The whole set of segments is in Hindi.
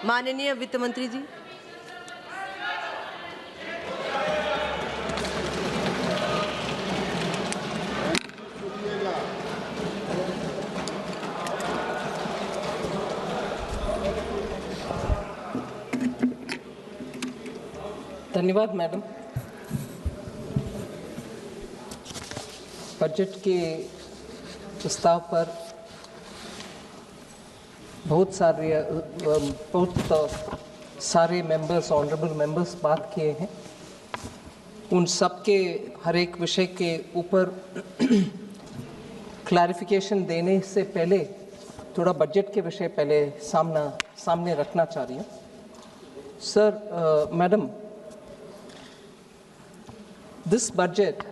माननीय वित्त मंत्री जी। धन्यवाद मैडम। बजट के प्रस्ताव पर बहुत सारे मेंबर्स, ऑनरेबल मेंबर्स बात किए हैं। उन सब के हर एक विषय के ऊपर क्लैरिफिकेशन देने से पहले थोड़ा बजट के विषय पहले सामने रखना चाह रही हूँ। Sir, madam, this budget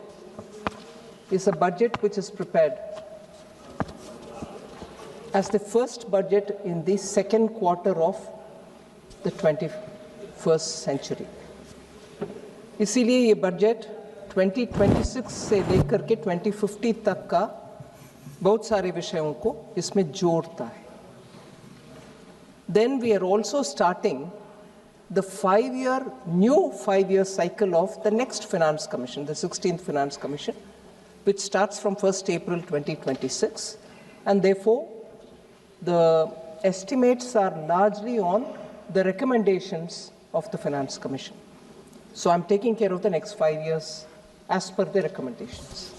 is a budget which is prepared as the first budget in the second quarter of the 21st century. इसीलिए ये बजट 2026 से लेकर के 2050 तक का बहुत सारे विषयों को इसमें जोड़ता है। Then we are also starting the new five-year cycle of the next Finance Commission, the 16th Finance Commission, which starts from 1st April 2026. And therefore, the estimates are largely on the recommendations of the Finance Commission. So I'm taking care of the next 5 years as per the recommendations.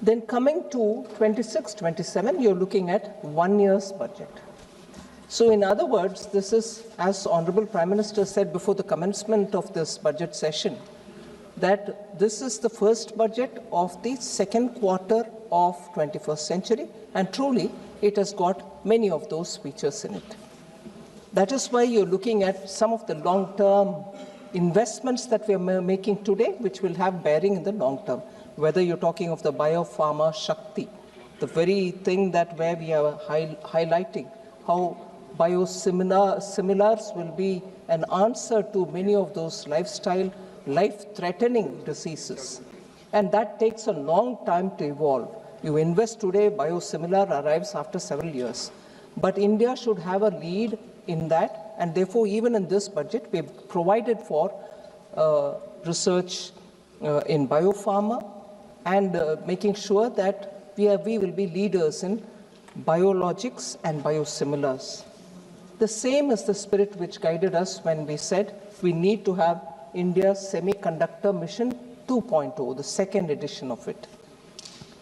Then coming to 26-27, you're looking at 1 year's budget. So in other words, this is, as Honorable Prime Minister said before the commencement of this budget session, that this is the first budget of the second quarter of 21st century, and truly it has got many of those features in it. That is why you're looking at some of the long-term investments that we are making today, which will have bearing in the long term, whether you're talking of the biopharma Shakti, the very thing that where we are highlighting how biosimilars will be an answer to many of those life-threatening diseases. And that takes a long time to evolve. You invest today, biosimilar arrives after several years. But India should have a lead in that, and therefore even in this budget, we have provided for research in biopharma and making sure that we will be leaders in biologics and biosimilars. The same is the spirit which guided us when we said we need to have India's Semiconductor Mission 2.0, the second edition of it.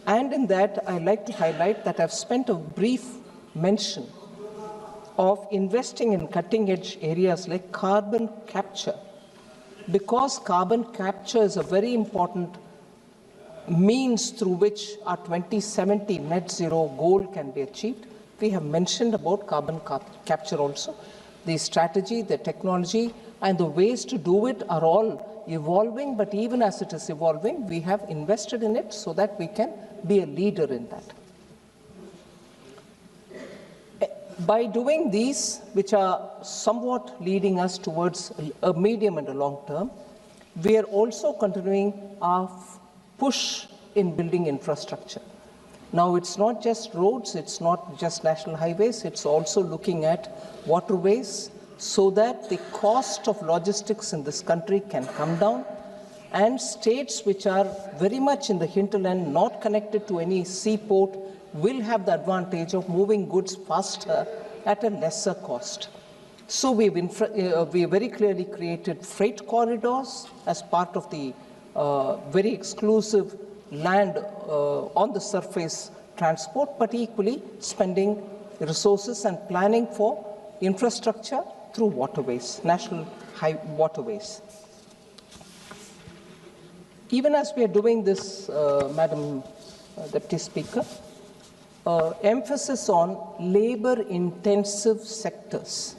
And in that, I'd like to highlight that I've spent a brief mention of investing in cutting-edge areas like carbon capture. Because carbon capture is a very important means through which our 2070 net zero goal can be achieved. We have mentioned about carbon capture also. The strategy, the technology, and the ways to do it are all evolving, but even as it is evolving, we have invested in it so that we can be a leader in that. By doing these, which are somewhat leading us towards a medium and a long term, we are also continuing our push in building infrastructure. Now, it's not just roads, it's not just national highways, it's also looking at waterways so that the cost of logistics in this country can come down, and states which are very much in the hinterland, not connected to any seaport, will have the advantage of moving goods faster at a lesser cost. So we very clearly created freight corridors as part of the very exclusive land on the surface transport, but equally spending resources and planning for infrastructure through waterways, national waterways. Even as we are doing this, Madam Deputy Speaker, emphasis on labor-intensive sectors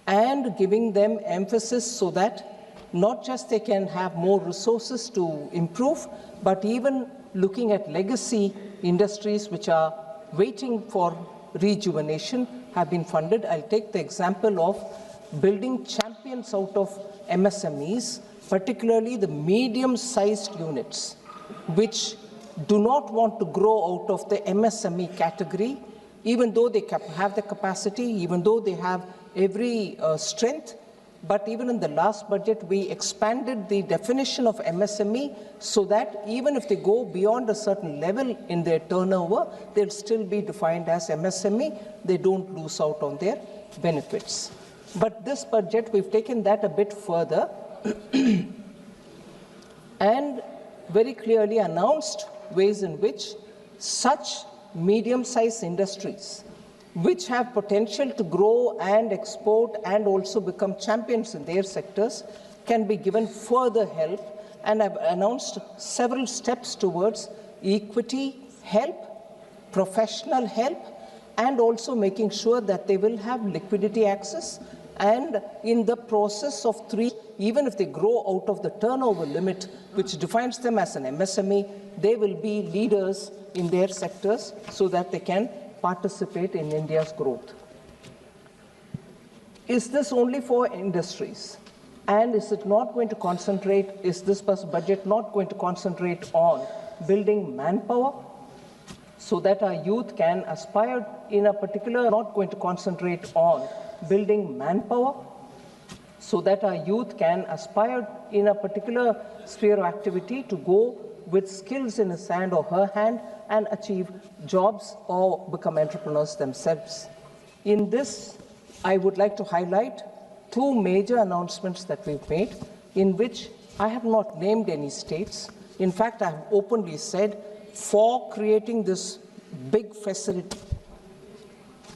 and giving them emphasis so that not just they can have more resources to improve, but even looking at legacy industries which are waiting for rejuvenation have been funded. I'll take the example of building champions out of MSMEs, particularly the medium-sized units, which do not want to grow out of the MSME category, even though they have the capacity, even though they have every strength. But even in the last budget, we expanded the definition of MSME so that even if they go beyond a certain level in their turnover, they'll still be defined as MSME. They don't lose out on their benefits. But this budget, we've taken that a bit further and very clearly announced ways in which such medium-sized industries which have potential to grow and export and also become champions in their sectors can be given further help, and I've announced several steps towards equity help, professional help, and also making sure that they will have liquidity access, and in the process of 3, even if they grow out of the turnover limit which defines them as an MSME, they will be leaders in their sectors so that they can participate in India's growth. Is this only for industries? And is it not going to concentrate, is this budget not going to concentrate on building manpower so that our youth can aspire in a particular, not going to concentrate on building manpower so that our youth can aspire in a particular sphere of activity to go with skills in his hand or her hand and achieve jobs or become entrepreneurs themselves. In this, I would like to highlight 2 major announcements that we've made, in which I have not named any states. In fact, I have openly said, for creating this big facility,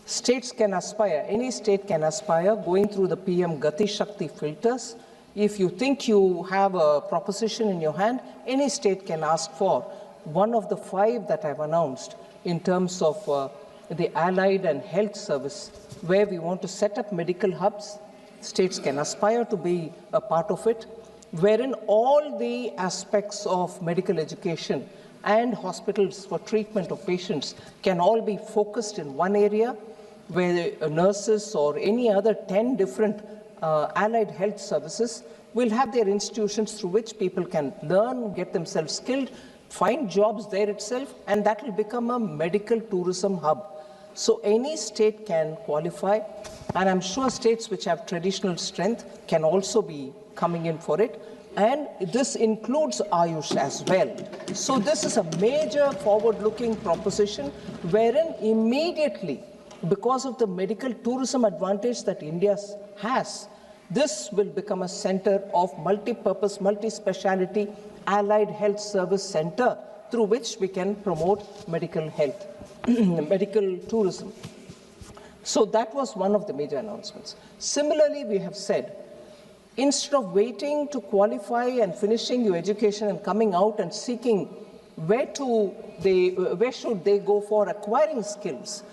states can aspire, any state can aspire, going through the PM Gati Shakti filters. If you think you have a proposition in your hand, any state can ask for one of the 5 that I've announced in terms of the allied and health service, where we want to set up medical hubs. States can aspire to be a part of it, wherein all the aspects of medical education and hospitals for treatment of patients can all be focused in one area, where nurses or any other 10 different allied health services will have their institutions through which people can learn, get themselves skilled, find jobs there itself, and that will become a medical tourism hub. So any state can qualify, and I'm sure states which have traditional strength can also be coming in for it. And this includes Ayush as well. So this is a major forward-looking proposition wherein immediately, because of the medical tourism advantage that India has, this will become a center of multi-purpose, multi-speciality allied health service center through which we can promote medical health, medical tourism. So that was one of the major announcements. Similarly, we have said, instead of waiting to qualify and finishing your education and coming out and seeking where should they go for acquiring skills,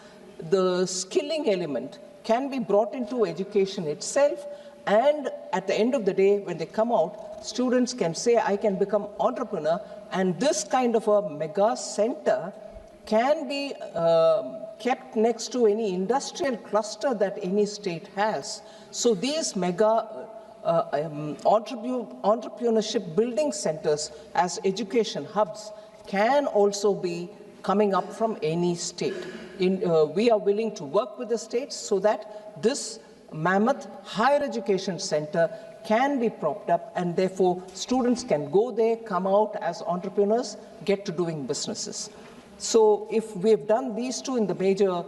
the skilling element can be brought into education itself, and at the end of the day, when they come out, students can say, I can become entrepreneur, and this kind of a mega center can be kept next to any industrial cluster that any state has. So these mega entrepreneurship building centers as education hubs can also be coming up from any state. We are willing to work with the states so that this mammoth higher education center can be propped up, and therefore students can go there, come out as entrepreneurs, get to doing businesses. So if we've done these 2 in the major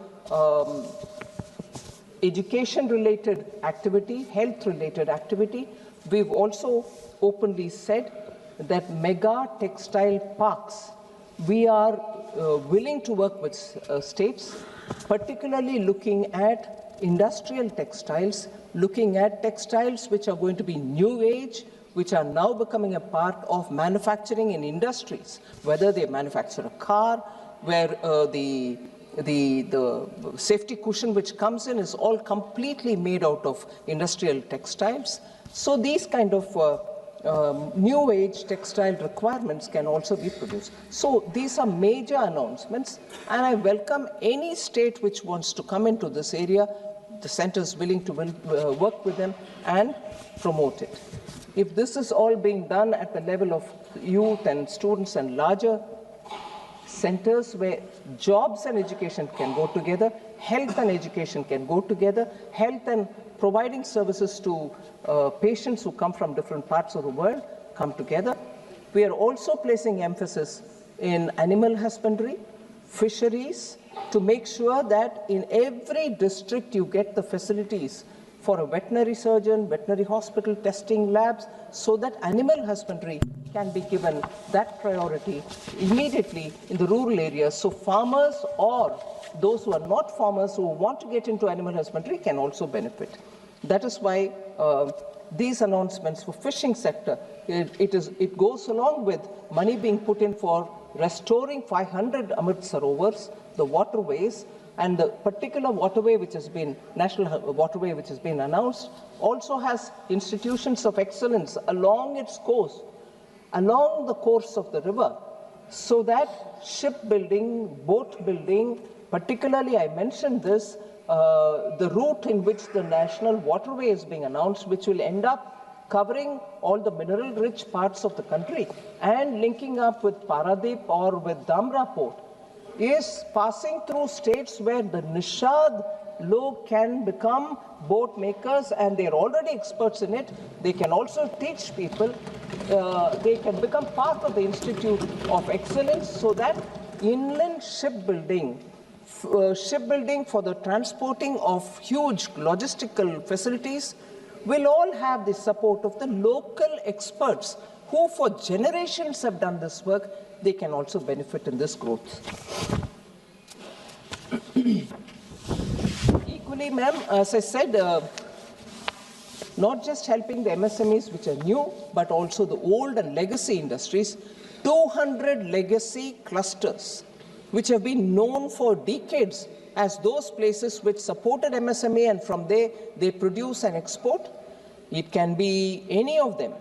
education-related activity, health-related activity, we've also openly said that mega textile parks, we are willing to work with states, particularly looking at industrial textiles, looking at textiles which are going to be new age, which are now becoming a part of manufacturing in industries, whether they manufacture a car, where the safety cushion which comes in is all completely made out of industrial textiles. So these kind of new age textile requirements can also be produced. So these are major announcements, and I welcome any state which wants to come into this area. The center is willing to work with them and promote it. If this is all being done at the level of youth and students and larger centers where jobs and education can go together, health and education can go together, health and providing services to patients who come from different parts of the world come together. We are also placing emphasis in animal husbandry, fisheries, to make sure that in every district you get the facilities for a veterinary surgeon, veterinary hospital, testing labs, so that animal husbandry can be given that priority immediately in the rural areas. So farmers or those who are not farmers who want to get into animal husbandry can also benefit. That is why these announcements for fishing sector, it goes along with money being put in for restoring 500 Amrit Sarovars, the waterways, and the particular waterway which has been, national waterway which has been announced, also has institutions of excellence along its course, along the course of the river, so that shipbuilding, boat building, particularly I mentioned this, the route in which the national waterway is being announced, which will end up covering all the mineral-rich parts of the country and linking up with Paradip or with Dhamra port, is passing through states where the Nishad log can become boat makers, and they're already experts in it. They can also teach people. They can become part of the Institute of Excellence, so that inland shipbuilding for the transporting of huge logistical facilities will all have the support of the local experts who for generations have done this work. They can also benefit in this growth. Equally, ma'am, as I said, not just helping the MSMEs which are new, but also the old and legacy industries, 200 legacy clusters which have been known for decades as those places which supported MSME, and from there they produce and export. It can be any of them.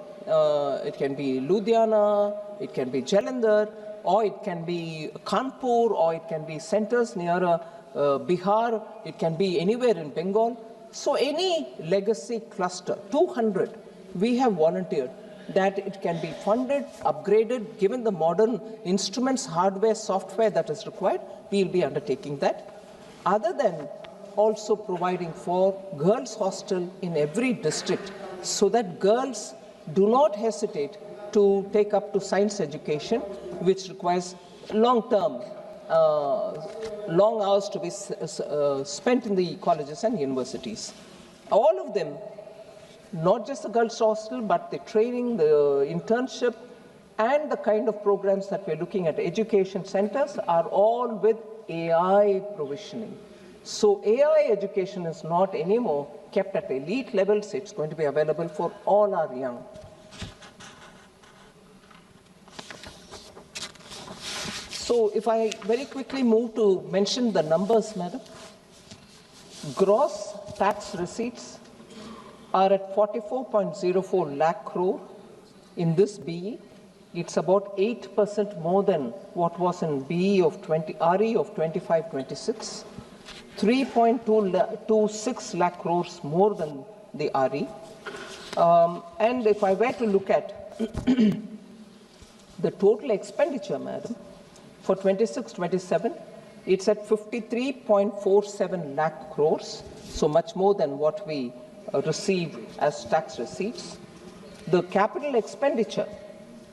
It can be Ludhiana, it can be Jalandhar, or it can be Kanpur, or it can be centers near Bihar, it can be anywhere in Bengal. So any legacy cluster, 200, we have volunteered that it can be funded, upgraded, given the modern instruments, hardware, software that is required, we will be undertaking that. Other than also providing for girls' hostel in every district, so that girls do not hesitate to take up to science education, which requires long-term, long hours to be spent in the colleges and universities. All of them, not just the girls' hostel, but the training, the internship, and the kind of programs that we're looking at, education centers, are all with AI provisioning. So AI education is not anymore kept at elite levels. It's going to be available for all our young. So if I very quickly move to mention the numbers, madam. Gross tax receipts are at 44.04 lakh crore in this BE. It's about 8% more than what was in BE of RE of 25-26. 3.26 lakh crores more than the RE. And if I were to look at the total expenditure, madam, for 26-27, it's at 53.47 lakh crores, so much more than what we receive as tax receipts. The capital expenditure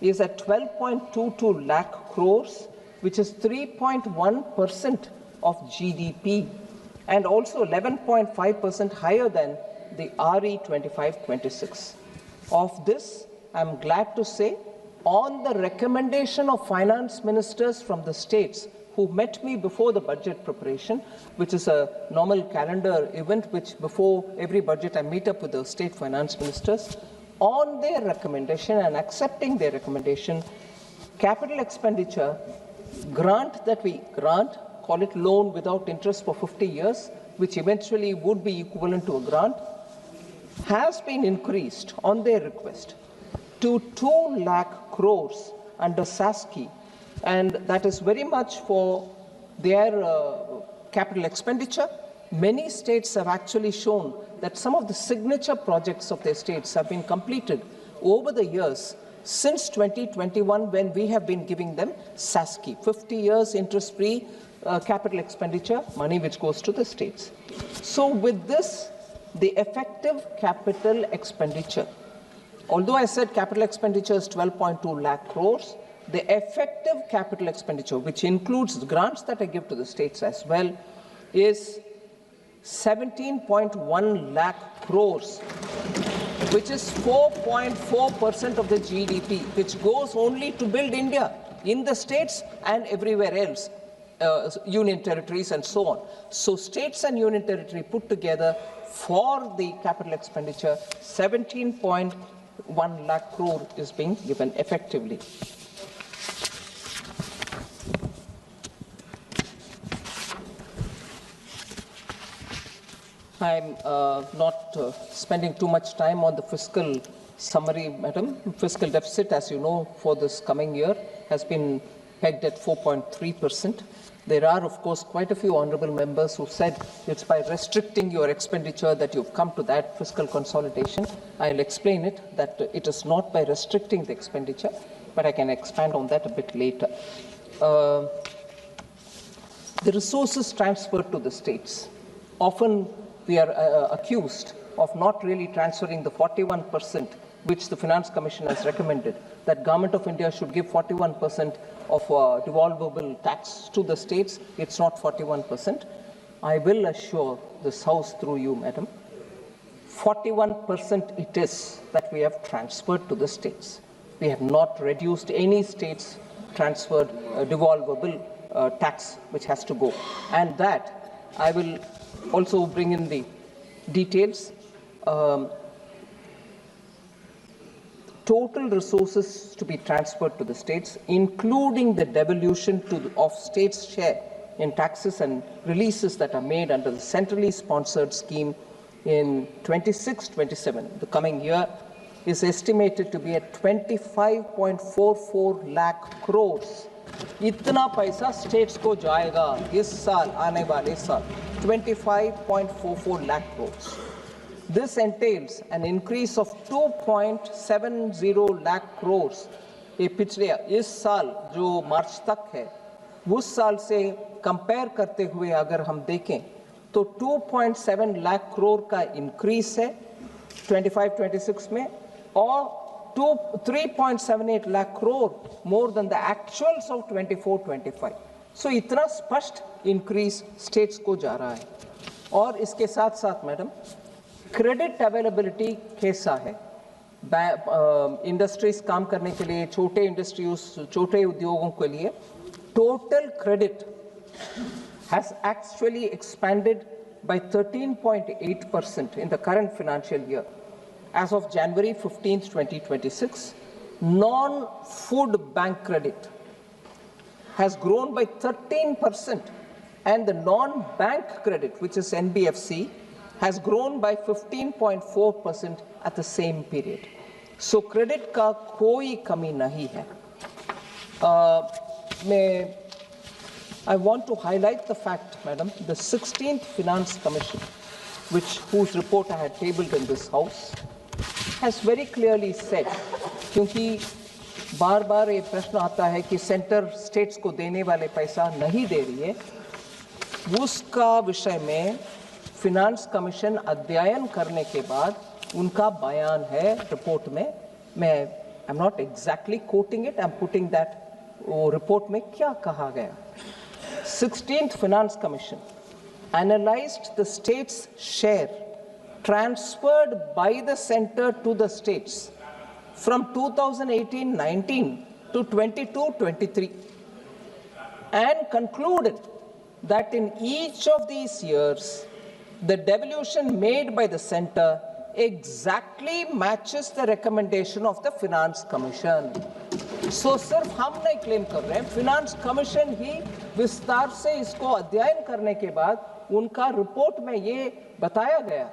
is at 12.22 lakh crores, which is 3.1% of GDP, and also 11.5% higher than the RE 25-26. Of this, I'm glad to say, on the recommendation of finance ministers from the states who met me before the budget preparation, which is a normal calendar event which before every budget I meet up with the state finance ministers, on their recommendation and accepting their recommendation, capital expenditure grant that we grant, call it loan without interest for 50 years, which eventually would be equivalent to a grant, has been increased on their request to 2 lakh crores under SASCI, and that is very much for their capital expenditure. Many states have actually shown that some of the signature projects of their states have been completed over the years, since 2021 when we have been giving them SASCI, 50 years interest-free capital expenditure, money which goes to the states. So with this, the effective capital expenditure, although I said capital expenditure is 12.2 lakh crores, the effective capital expenditure, which includes the grants that I give to the states as well, is 17.1 lakh crores, which is 4.4% of the GDP, which goes only to build India in the states and everywhere else, union territories and so on. So states and union territory put together for the capital expenditure, 17.1 lakh crore is being given effectively. I'm not spending too much time on the fiscal summary, madam. Fiscal deficit, as you know, for this coming year has been pegged at 4.3%. There are, of course, quite a few honorable members who said it's by restricting your expenditure that you've come to that fiscal consolidation. I'll explain it, that it is not by restricting the expenditure, but I can expand on that a bit later. The resources transferred to the states, often we are accused of not really transferring the 41% which the Finance Commission has recommended, that Government of India should give 41% of devolvable tax to the states. It's not 41%. I will assure this House through you, madam, 41% it is that we have transferred to the states. We have not reduced any states transferred devolvable tax which has to go. And that I will also bring in the details. Total resources to be transferred to the states, including the devolution of states' share in taxes and releases that are made under the centrally sponsored scheme in 26-27, the coming year, is estimated to be at 25.44 lakh crores. इतना पैसा स्टेट्स को जाएगा इस साल, आने वाले साल, 25.44 lakh crores. This entails an increase of 2.70 lakh crores. ये पिछले इस साल जो मार्च तक है, उस साल से कंपेयर करते हुए अगर हम देखें तो 2.7 लाख करोड़ का इंक्रीज है 25-26 में, और 3.78 lakh crore more than the actuals of 24-25. So इतना स्पष्ट इंक्रीज स्टेट्स को जा रहा है. और इसके साथ साथ मैडम, क्रेडिट अवेलेबिलिटी कैसा है? इंडस्ट्रीज काम करने के लिए, छोटे इंडस्ट्रीज, छोटे उद्योगों के लिए total credit has actually expanded by 13.8% in the current financial year. As of January 15, 2026, non-food bank credit has grown by 13%, and the non-bank credit, which is NBFC, has grown by 15.4% at the same period. So credit का कोई कमी नहीं है. I want to highlight the fact, madam, the 16th Finance Commission, whose report I had tabled in this House, has very clearly said, क्योंकि बार बार ये प्रश्न आता है कि सेंटर स्टेट्स को देने वाले पैसा नहीं दे रही है, उसका विषय में फिनांस कमीशन अध्ययन करने के बाद उनका बयान है रिपोर्ट में. मैं I am not exactly coating it, I am putting that वो रिपोर्ट में क्या कहा गया. 16th Finance Commission analyzed the state's share transferred by the center to the states from 2018-19 to 22-23 and concluded that in each of these years, the devolution made by the center exactly matches the recommendation of the Finance Commission. So सिर्फ हम नहीं क्लेम कर रहे हैं, फिनांस कमीशन ही विस्तार से इसको अध्ययन करने के बाद उनका रिपोर्ट में ये बताया गया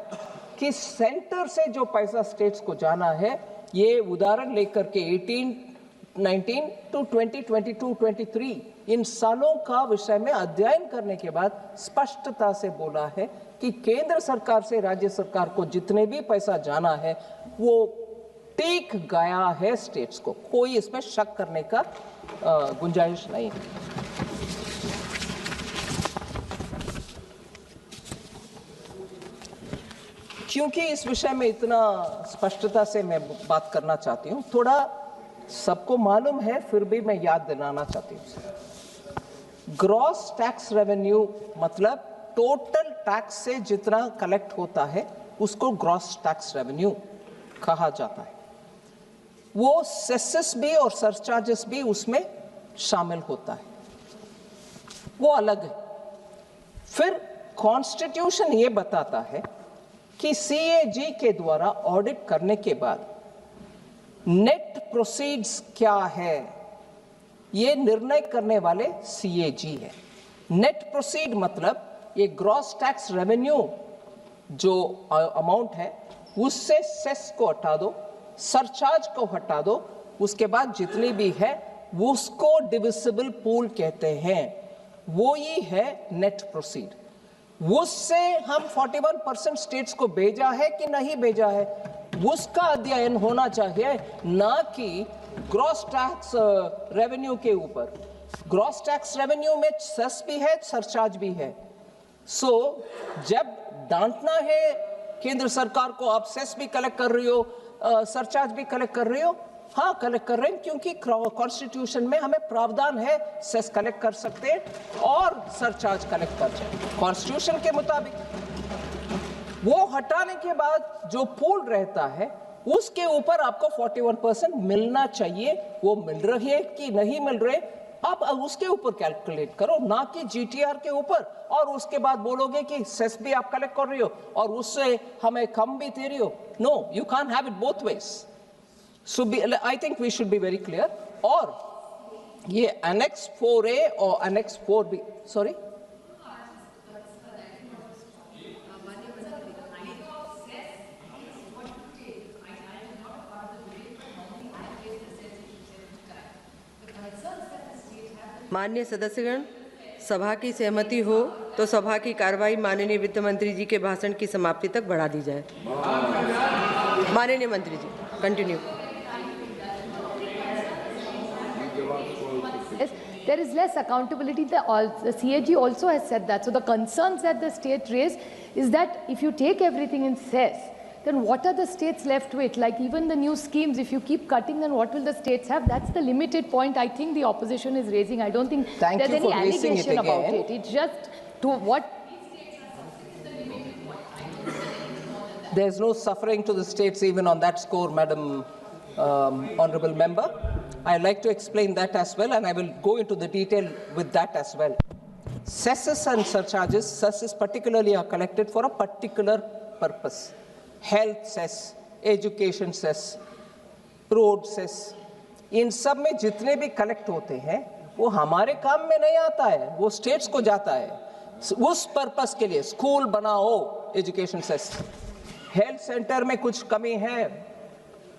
कि सेंटर से जो पैसा स्टेट्स को जाना है, ये उदाहरण लेकर के 18-19 to 20-22-23 इन सालों का विषय में अध्ययन करने के बाद स्पष्टता से बोला है कि केंद्र सरकार से राज्य सरकार को जितने भी पैसा जाना है वो टिक गया है स्टेट्स को, कोई इसमें शक करने का गुंजाइश नहीं है। क्योंकि इस विषय में इतना स्पष्टता से मैं बात करना चाहती हूँ, थोड़ा सबको मालूम है फिर भी मैं याद दिलाना चाहती हूँ। ग्रॉस टैक्स रेवेन्यू मतलब टोटल टैक्स से जितना कलेक्ट होता है उसको ग्रॉस टैक्स रेवेन्यू कहा जाता है। वो सेसेस भी और सरचार्जेस भी उसमें शामिल होता है, वो अलग है। फिर कॉन्स्टिट्यूशन ये बताता है कि सीएजी के द्वारा ऑडिट करने के बाद नेट प्रोसीड्स क्या है, ये निर्णय करने वाले सीएजी है। नेट प्रोसीड मतलब ये ग्रॉस टैक्स रेवेन्यू जो अमाउंट है उससे सेस को हटा दो, सरचार्ज को हटा दो, उसके बाद जितनी भी है उसको डिविजिबल पूल कहते हैं, वो ही है नेट प्रोसीड। उससे हम 41% स्टेट्स को भेजा है कि नहीं भेजा है, उसका अध्ययन होना चाहिए, ना कि ग्रॉस टैक्स रेवेन्यू के ऊपर। ग्रॉस टैक्स रेवेन्यू में सेस भी है, सरचार्ज भी है। सो जब डांटना है केंद्र सरकार को, आप सेस भी कलेक्ट कर रही हो, सरचार्ज भी कलेक्ट कर रही हो, हाँ कलेक्ट कर रहे हैं, क्योंकि कॉन्स्टिट्यूशन में हमें प्रावधान है सेस कलेक्ट कर सकते हैं और सरचार्ज कलेक्ट कर सकते हैं कॉन्स्टिट्यूशन के मुताबिक। वो हटाने के बाद जो पूल रहता है उसके ऊपर आपको 41% मिलना चाहिए। वो मिल रही है कि नहीं मिल रहे, आप उसके ऊपर कैलकुलेट करो, ना कि जीटीआर के ऊपर, और उसके बाद बोलोगे कि सेस भी आप कलेक्ट कर रही हो और उससे हमें कम भी दे रही हो। No, you can't have it both ways. So I think we should be very clear। और ये Annex 4A और Annex 4B, sorry, माननीय सदस्यगण, सभा की सहमति हो तो सभा की कार्रवाई माननीय वित्त मंत्री जी के भाषण की समाप्ति तक बढ़ा दी जाए। माननीय मंत्री जी, continue. Yes, there is less accountability. The CAG also has said that. So the concerns that the state raised is that if you take everything in cess, then what are the states left with? Like even the new schemes, if you keep cutting, then what will the states have? That's the limited point I think the opposition is raising. I don't think there's any allegation about it. It's just to what. There's no suffering to the states even on that score, Madam Honorable Member. I'd like to explain that as well, and I will go into the detail with that as well. Cesses and surcharges, cesses particularly are collected for a particular purpose. Health cess, education cess, road cess, इन सब में जितने भी कलेक्ट होते हैं वो हमारे काम में नहीं आता है, वो स्टेट्स को जाता है उस पर्पस के लिए। स्कूल बनाओ, एजुकेशन सेस, हेल्थ सेंटर में कुछ कमी है,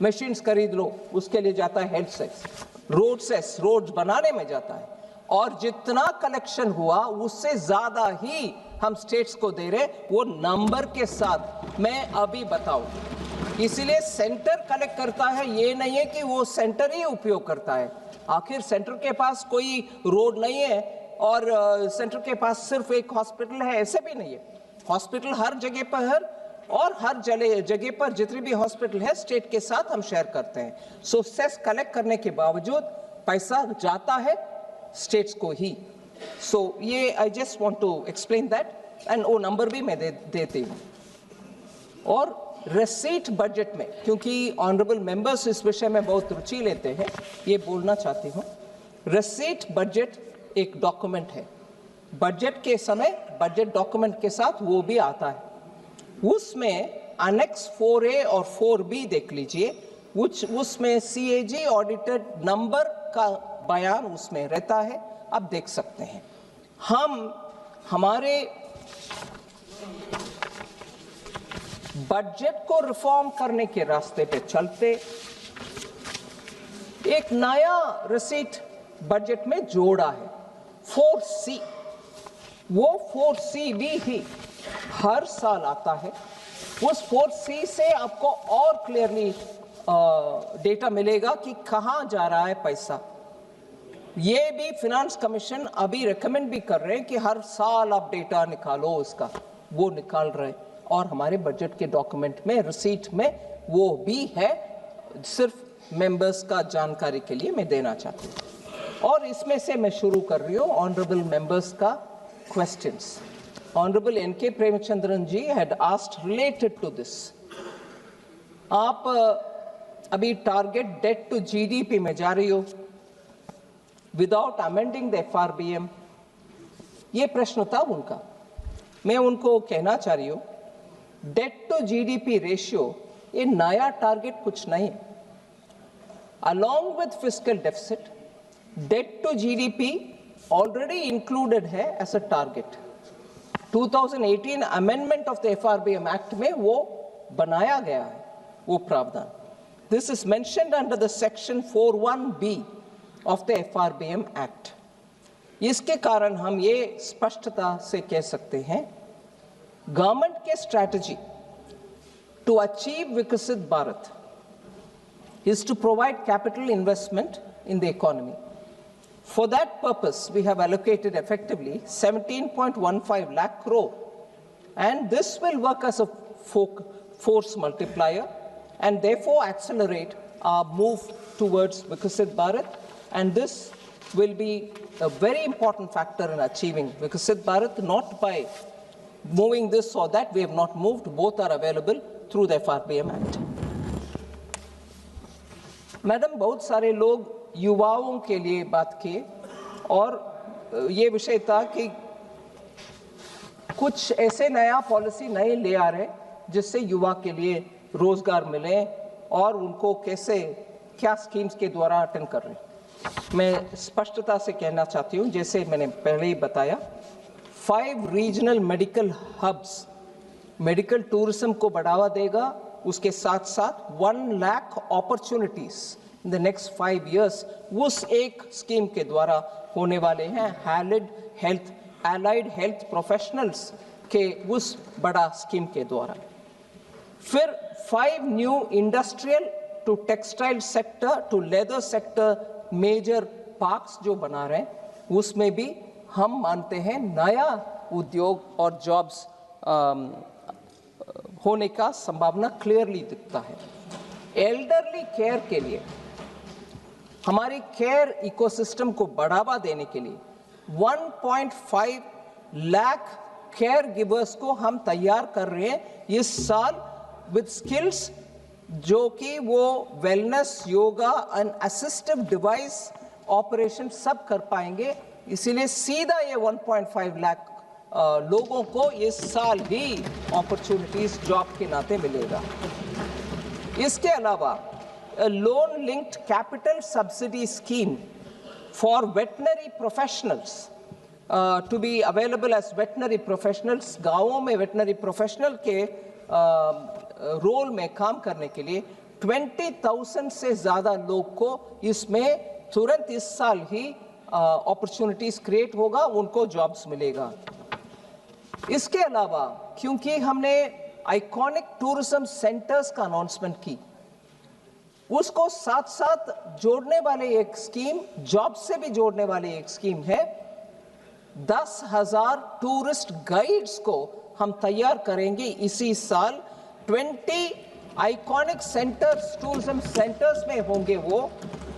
मशीन्स खरीद लो, उसके लिए जाता है health cess. Road cess, road बनाने में जाता है, और जितना कलेक्शन हुआ उससे ज्यादा ही हम स्टेट्स को दे रहे, वो नंबर के साथ मैं अभी बताऊं। इसीलिए सेंटर कलेक्ट करता है, ये नहीं है कि वो सेंटर ही उपयोग करता है। आखिर सेंटर के पास कोई रोड नहीं है और सेंटर के पास सिर्फ एक हॉस्पिटल है, ऐसे भी नहीं है। हॉस्पिटल हर जगह पर है, और हर जगह पर जितनी भी हॉस्पिटल है स्टेट के साथ हम शेयर करते हैं। सो सेस कलेक्ट करने के बावजूद पैसा जाता है स्टेट्स को ही। सो ये I just want to explain that, and वो नंबर भी मैं देती हूँ। और रिसीट बजट में, क्योंकि ऑनरेबल मेंबर्स इस विषय में बहुत रुचि लेते हैं, ये बोलना चाहती हूँ। रिसीट बजट एक डॉक्यूमेंट है, बजट के समय बजट डॉक्यूमेंट के साथ वो भी आता है। उसमें अनेक्स 4A और 4B देख लीजिए, उसमें सीएजी ऑडिटेड नंबर का बयान उसमें रहता है, आप देख सकते हैं। हम हमारे बजट को रिफॉर्म करने के रास्ते पे चलते एक नया रिसीट बजट में जोड़ा है, 4C। वो 4C भी हर साल आता है। उस 4C से आपको और क्लियरली डेटा मिलेगा कि कहाँ जा रहा है पैसा। ये भी फिनांस कमीशन अभी रेकमेंड भी कर रहे हैं कि हर साल आप डेटा निकालो उसका, वो निकाल रहे हैं। और हमारे बजट के डॉक्यूमेंट में रिसीट में वो भी है, सिर्फ मेंबर्स का जानकारी के लिए मैं देना चाहती हूँ। और इसमें से मैं शुरू कर रही हूँ ऑनरेबल मेंबर्स का questions. Honourable N.K. Premachandran ji had asked related to this. आप अभी टारगेट डेट टू GDP में जा रही हो विदाउट अमेंडिंग द FRBM, ये प्रश्न था उनका। मैं उनको कहना चाह रही हूँ, डेट टू GDP रेशियो ये नया टारगेट कुछ नहीं है। Along with fiscal deficit, debt to GDP already included है as a target. 2018 amendment of the FRBM act में वो बनाया गया है वो प्रावधान। This is mentioned under the section 41B of the FRBM act. इसके कारण हम ये स्पष्टता से कह सकते हैं, गवर्नमेंट के स्ट्रैटेजी टू अचीव विकसित Bharat is to provide capital investment in the economy. For that purpose, we have allocated effectively 17.15 lakh crore, and this will work as a force multiplier and therefore accelerate our move towards Viksit Bharat, and this will be a very important factor in achieving Viksit Bharat, not by moving this or that. We have not moved, both are available through the FRBM Act. Madam, बहुत सारे लोग युवाओं के लिए बात किए और ये विषय था कि कुछ ऐसे नया पॉलिसी नए ले आ रहे जिससे युवा के लिए रोजगार मिले और उनको कैसे क्या स्कीम्स के द्वारा अटेंड कर रहे हैं। मैं स्पष्टता से कहना चाहती हूँ, जैसे मैंने पहले ही बताया, 5 regional medical hubs medical tourism को बढ़ावा देगा। उसके साथ साथ 1 lakh opportunities in the next 5 years उस एक स्कीम के द्वारा होने वाले हैं। एलाइड हेल्थ प्रोफेशनल्स के उस बड़ा स्कीम के द्वारा। फिर 5 new industrial to textile sector to leather sector major parks जो बना रहे हैं, उसमें भी हम मानते हैं नया उद्योग और जॉब्स होने का संभावना क्लियरली दिखता है। एल्डरली केयर के लिए, हमारी केयर इकोसिस्टम को बढ़ावा देने के लिए 1.5 लाख केयर गिवर्स को हम तैयार कर रहे हैं इस साल विद स्किल्स, जो कि वो wellness, yoga and assistive device operation सब कर पाएंगे। इसीलिए सीधा ये 1.5 लाख लोगों को इस साल ही अपॉर्चुनिटीज जॉब के नाते मिलेगा। इसके अलावा loan linked capital subsidy scheme for veterinary professionals to be available as veterinary professionals. गांवों में वेटनरी प्रोफेशनल के रोल में काम करने के लिए 20,000 से ज़्यादा लोग को इसमें तुरंत इस साल ही अपॉर्चुनिटीज क्रिएट होगा, उनको जॉब्स मिलेगा। इसके अलावा क्योंकि हमने आइकॉनिक टूरिज्म सेंटर्स का अनाउंसमेंट की, उसको साथ साथ जोड़ने वाले एक स्कीम, जॉब से भी जोड़ने वाली एक स्कीम है। 10,000 टूरिस्ट गाइड्स को हम तैयार करेंगे इसी साल। 20 आइकॉनिक सेंटर्स, टूरिज्म सेंटर्स में होंगे वो,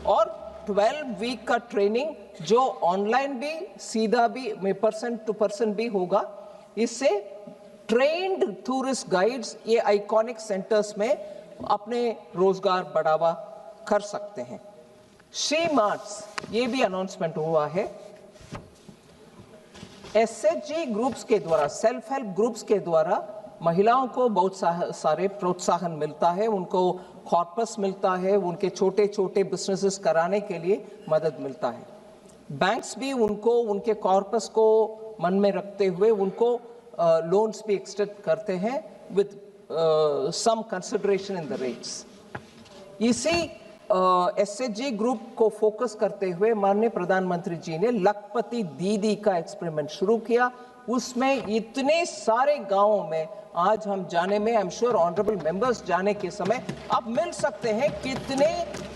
और 12 वीक का ट्रेनिंग जो ऑनलाइन भी, सीधा भी, पर्सन टू पर्सन भी होगा। इससे ट्रेन्ड टूरिस्ट गाइड्स ये आइकॉनिक सेंटर्स में अपने रोजगार बढ़ावा कर सकते हैं। श्री मार्ट्स, ये भी अनाउंसमेंट हुआ है। SHG ग्रुप्स के द्वारा, सेल्फ हेल्प ग्रुप्स के द्वारा महिलाओं को बहुत सारे प्रोत्साहन मिलता है, उनको कॉर्पस मिलता है, उनके छोटे छोटे बिजनेसेस कराने के लिए मदद मिलता है। बैंक्स भी उनको, उनके कॉर्पस को मन में रखते हुए उनको लोन्स भी एक्सटेंड करते हैं with some consideration in the rates. इसी SHG ग्रुप को फोकस करते हुए माननीय प्रधानमंत्री जी ने लखपति दीदी का एक्सपेरिमेंट शुरू किया। उसमें इतने सारे गांवों में आज हम जाने में, आई एम श्योर ऑनरेबल मेंबर्स जाने के समय आप मिल सकते हैं कितने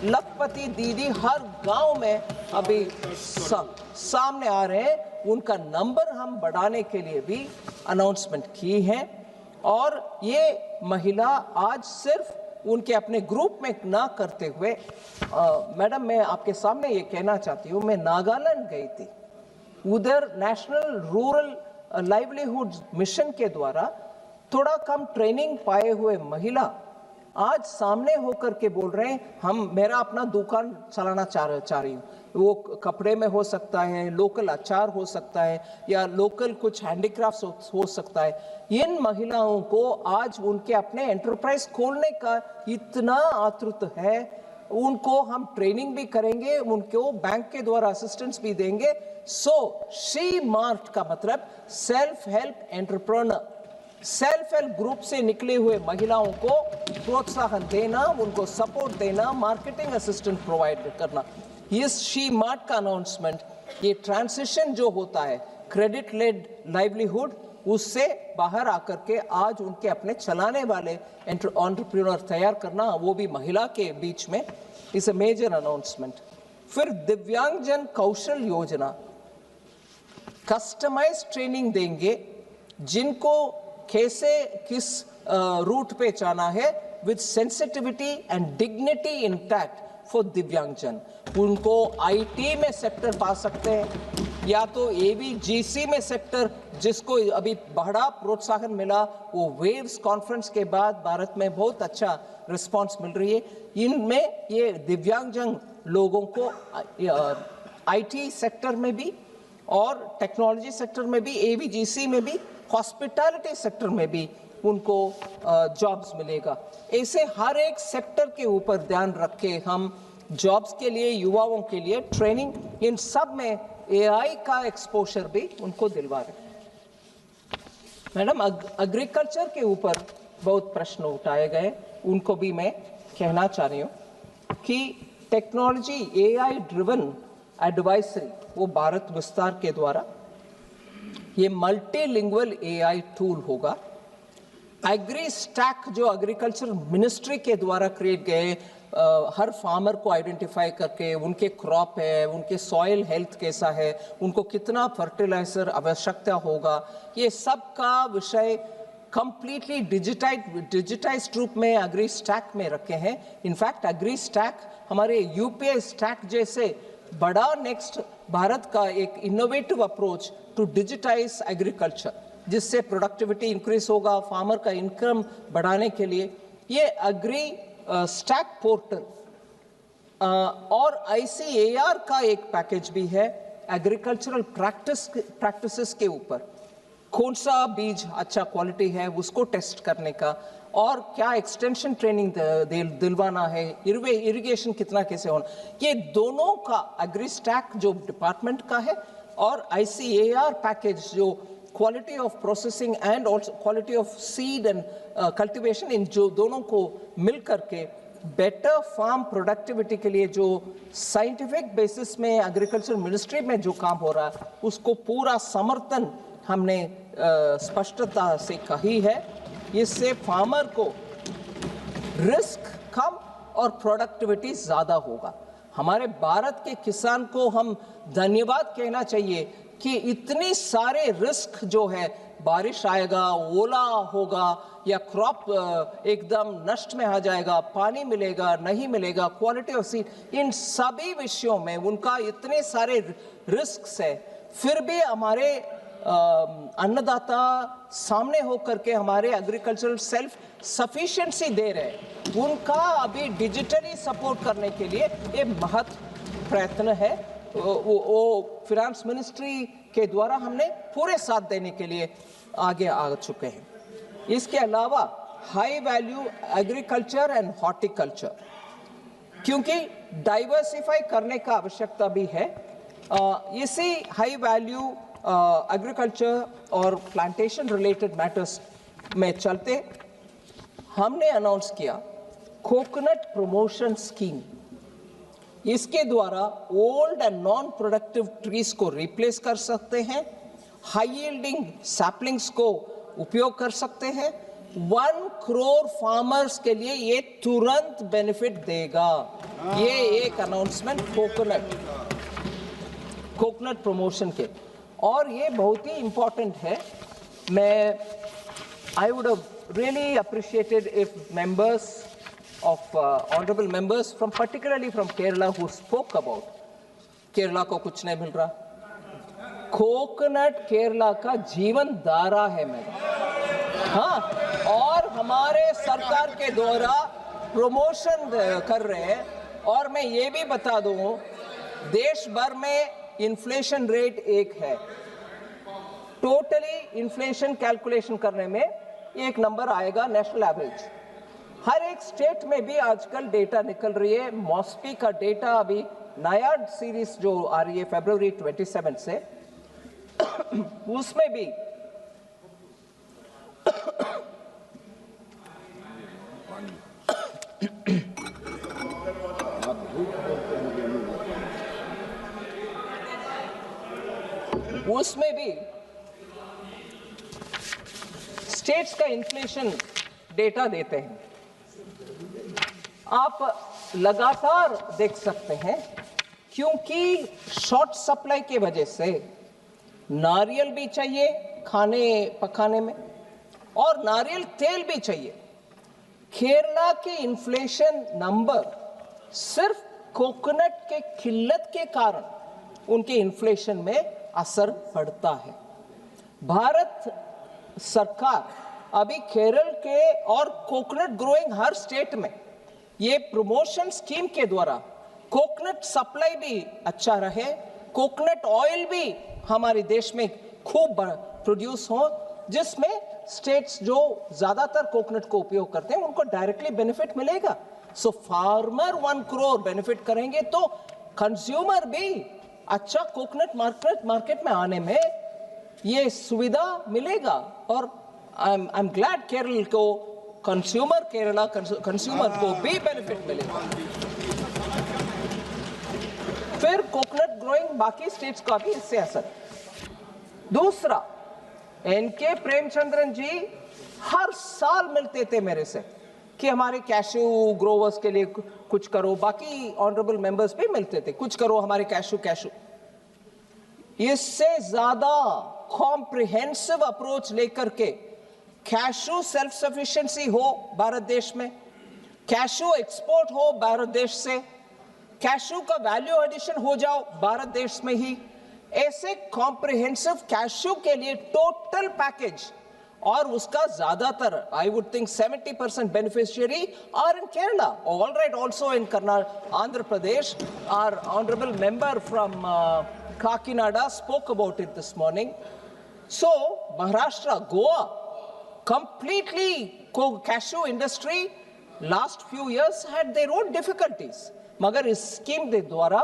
लखपति दीदी हर गांव में अभी सामने आ रहे हैं। उनका नंबर हम बढ़ाने के लिए भी अनाउंसमेंट की है। और ये महिला आज सिर्फ उनके अपने ग्रुप में ना करते हुए, मैडम मैं आपके सामने ये कहना चाहती हूँ, मैं नागालैंड गई थी, उधर नेशनल रूरल लाइवलीहुड मिशन के द्वारा थोड़ा कम ट्रेनिंग पाए हुए महिला आज सामने होकर के बोल रहे हैं हम मेरा अपना दुकान चलाना चाह रही हूँ। वो कपड़े में हो सकता है, लोकल अचार हो सकता है, या लोकल कुछ हैंडीक्राफ्ट्स हो सकता है। इन महिलाओं को आज उनके अपने एंटरप्राइज खोलने का इतना आतुर है, उनको हम ट्रेनिंग भी करेंगे, उनको बैंक के द्वारा असिस्टेंस भी देंगे। सो शी मार्ट का मतलब self help entrepreneur, self help group से निकले हुए महिलाओं को प्रोत्साहन देना, उनको सपोर्ट देना, मार्केटिंग असिस्टेंट प्रोवाइड करना। इस शी मार्ट का अनाउंसमेंट, ये ट्रांसिशन जो होता है क्रेडिट लेड लाइवलीहुड, उससे बाहर आकर के आज उनके अपने चलाने वाले एंटरप्रेन्योर तैयार करना, वो भी महिला के बीच में, इज अ मेजर अनाउंसमेंट। फिर दिव्यांगजन कौशल योजना, कस्टमाइज ट्रेनिंग देंगे जिनको कैसे किस रूट पे जाना है, with sensitivity and dignity intact for दिव्यांगजन। उनको आईटी में सेक्टर पा सकते हैं, या तो एबीजीसी में सेक्टर, जिसको अभी बड़ा प्रोत्साहन मिला, वो वेव्स कॉन्फ्रेंस के बाद भारत में बहुत अच्छा रिस्पांस मिल रही है। इनमें ये दिव्यांगजन लोगों को आईटी सेक्टर में भी और टेक्नोलॉजी सेक्टर में भी, एबीजीसी में भी, हॉस्पिटैलिटी सेक्टर में भी उनको जॉब्स मिलेगा। ऐसे हर एक सेक्टर के ऊपर ध्यान रख के हम जॉब्स के लिए, युवाओं के लिए ट्रेनिंग, इन सब में एआई का एक्सपोजर भी उनको दिलवा रहे। मैडम एग्रीकल्चर के ऊपर बहुत प्रश्न उठाए गए, उनको भी मैं कहना चाह रही हूँ कि टेक्नोलॉजी एआई ड्रिवन एडवाइजरी, वो भारत विस्तार के द्वारा ये मल्टीलिंगुअल एआई टूल होगा। एग्री स्टैक जो एग्रीकल्चर मिनिस्ट्री के द्वारा क्रिएट गए, हर फार्मर को आइडेंटिफाई करके उनके क्रॉप है, उनके सॉइल हेल्थ कैसा है, उनको कितना फर्टिलाइजर आवश्यकता होगा, ये सब का विषय कंप्लीटली डिजिटाइज्ड रूप में एग्री स्टैक में रखे हैं। इनफैक्ट एग्री स्टैक हमारे यूपीआई स्टैक जैसे बड़ा नेक्स्ट भारत का एक innovative approach to digitise agriculture, जिससे प्रोडक्टिविटी इंक्रीज होगा, फार्मर का इनकम बढ़ाने के लिए ये एग्री स्टैक पोर्टल और आईसीएआर का एक पैकेज भी है एग्रीकल्चरल प्रैक्टिसेस के ऊपर, कौन सा बीज अच्छा क्वालिटी है उसको टेस्ट करने का, और क्या एक्सटेंशन ट्रेनिंग दिलवाना है, इरिगेशन कितना कैसे होना, ये दोनों का एग्री स्टैक जो डिपार्टमेंट का है और आईसीएआर पैकेज जो quality of processing and also quality of seed and cultivation, इन जो दोनों को मिल करके बेटर फार्म प्रोडक्टिविटी के लिए जो साइंटिफिक बेसिस में एग्रीकल्चर मिनिस्ट्री में जो काम हो रहा है उसको पूरा समर्थन हमने स्पष्टता से कही है। इससे फार्मर को रिस्क कम और प्रोडक्टिविटी ज्यादा होगा। हमारे भारत के किसान को हम धन्यवाद कहना चाहिए कि इतनी सारे रिस्क जो है, बारिश आएगा, ओला होगा, या क्रॉप एकदम नष्ट में आ जाएगा, पानी मिलेगा नहीं मिलेगा, क्वालिटी ऑफ सीड, इन सभी विषयों में उनका इतने सारे रिस्क है, फिर भी हमारे अन्नदाता सामने होकर के हमारे एग्रीकल्चरल सेल्फ सफिशिएंसी दे रहे हैं। उनका अभी डिजिटली सपोर्ट करने के लिए ये महत्व प्रयत्न है, वो फाइनेंस मिनिस्ट्री के द्वारा हमने पूरे साथ देने के लिए आगे आ चुके हैं। इसके अलावा high value agriculture and horticulture, क्योंकि डाइवर्सिफाई करने का आवश्यकता भी है, इसी हाई वैल्यू एग्रीकल्चर और प्लांटेशन रिलेटेड मैटर्स में चलते हमने अनाउंस किया कोकोनट प्रमोशन स्कीम। इसके द्वारा old and non productive trees को रिप्लेस कर सकते हैं हाई यील्डिंग सैपलिंग्स को उपयोग कर सकते हैं। 1 करोड़ फार्मर्स के लिए ये तुरंत बेनिफिट देगा। ये एक अनाउंसमेंट कोकोनट प्रमोशन के, और ये बहुत ही इंपॉर्टेंट है। I would have really appreciated if members of honorable members from particularly from Kerala who spoke about Kerala को कुछ नहीं मिल रहा। कोकोनट केरला का जीवन धारा है मैडम। हाँ, और हमारे सरकार के द्वारा प्रमोशन कर रहे हैं। और मैं ये भी बता दूं, देश भर में इन्फ्लेशन रेट एक है। टोटली इन्फ्लेशन कैलकुलेशन करने में एक नंबर आएगा नेशनल एवरेज। हर एक स्टेट में भी आजकल डेटा निकल रही है। मॉस्पी का डेटा अभी नया सीरीज जो आ रही है फरवरी 27 से, उसमें भी स्टेट्स का इन्फ्लेशन डेटा देते हैं। आप लगातार देख सकते हैं, क्योंकि शॉर्ट सप्लाई की वजह से नारियल भी चाहिए खाने पकाने में, और नारियल तेल भी चाहिए। केरला के इन्फ्लेशन नंबर सिर्फ कोकोनट के किल्लत के कारण उनके इन्फ्लेशन में असर पड़ता है। भारत सरकार अभी केरल के और कोकोनट ग्रोइंग हर स्टेट में ये प्रमोशन स्कीम के द्वारा कोकोनट सप्लाई भी अच्छा रहे, कोकोनट ऑयल भी हमारे देश में खूब प्रोड्यूस हो, जिसमें स्टेट्स जो ज्यादातर कोकोनट को उपयोग करते हैं उनको डायरेक्टली बेनिफिट मिलेगा। सो फार्मर 1 करोड़ बेनिफिट करेंगे तो कंज्यूमर भी अच्छा कोकोनट मार्केट में आने में ये सुविधा मिलेगा। और आई एम ग्लैड केरल को केरला कंज्यूमर को भी बेनिफिट मिलेगा। फिर कोकोनट ग्रोइंग बाकी स्टेट्स का भी इससे असर। दूसरा, एनके प्रेमचंद्रन जी हर साल मिलते थे मेरे से कि हमारे कैशू ग्रोवर्स के लिए कुछ करो। बाकी ऑनरेबल मेंबर्स भी मिलते थे, कुछ करो हमारे कैशू। इससे ज्यादा कॉम्प्रिहेंसिव अप्रोच लेकर के कैशू सेल्फ सफिशिएंसी हो भारत देश में, कैशू एक्सपोर्ट हो भारत देश से, कैशू का वैल्यू एडिशन हो जाओ भारत देश में ही। ऐसे कॉम्प्रिहेंसिव कैशू के लिए टोटल पैकेज, और उसका ज्यादातर I would think 70% beneficiary are in Kerala, all right also in Karnataka, Andhra Pradesh. Are honourable member from Kakinada spoke about it this morning. So Maharashtra, Goa, completely cashew industry last few years had their own difficulties. मगर इस स्कीम के द्वारा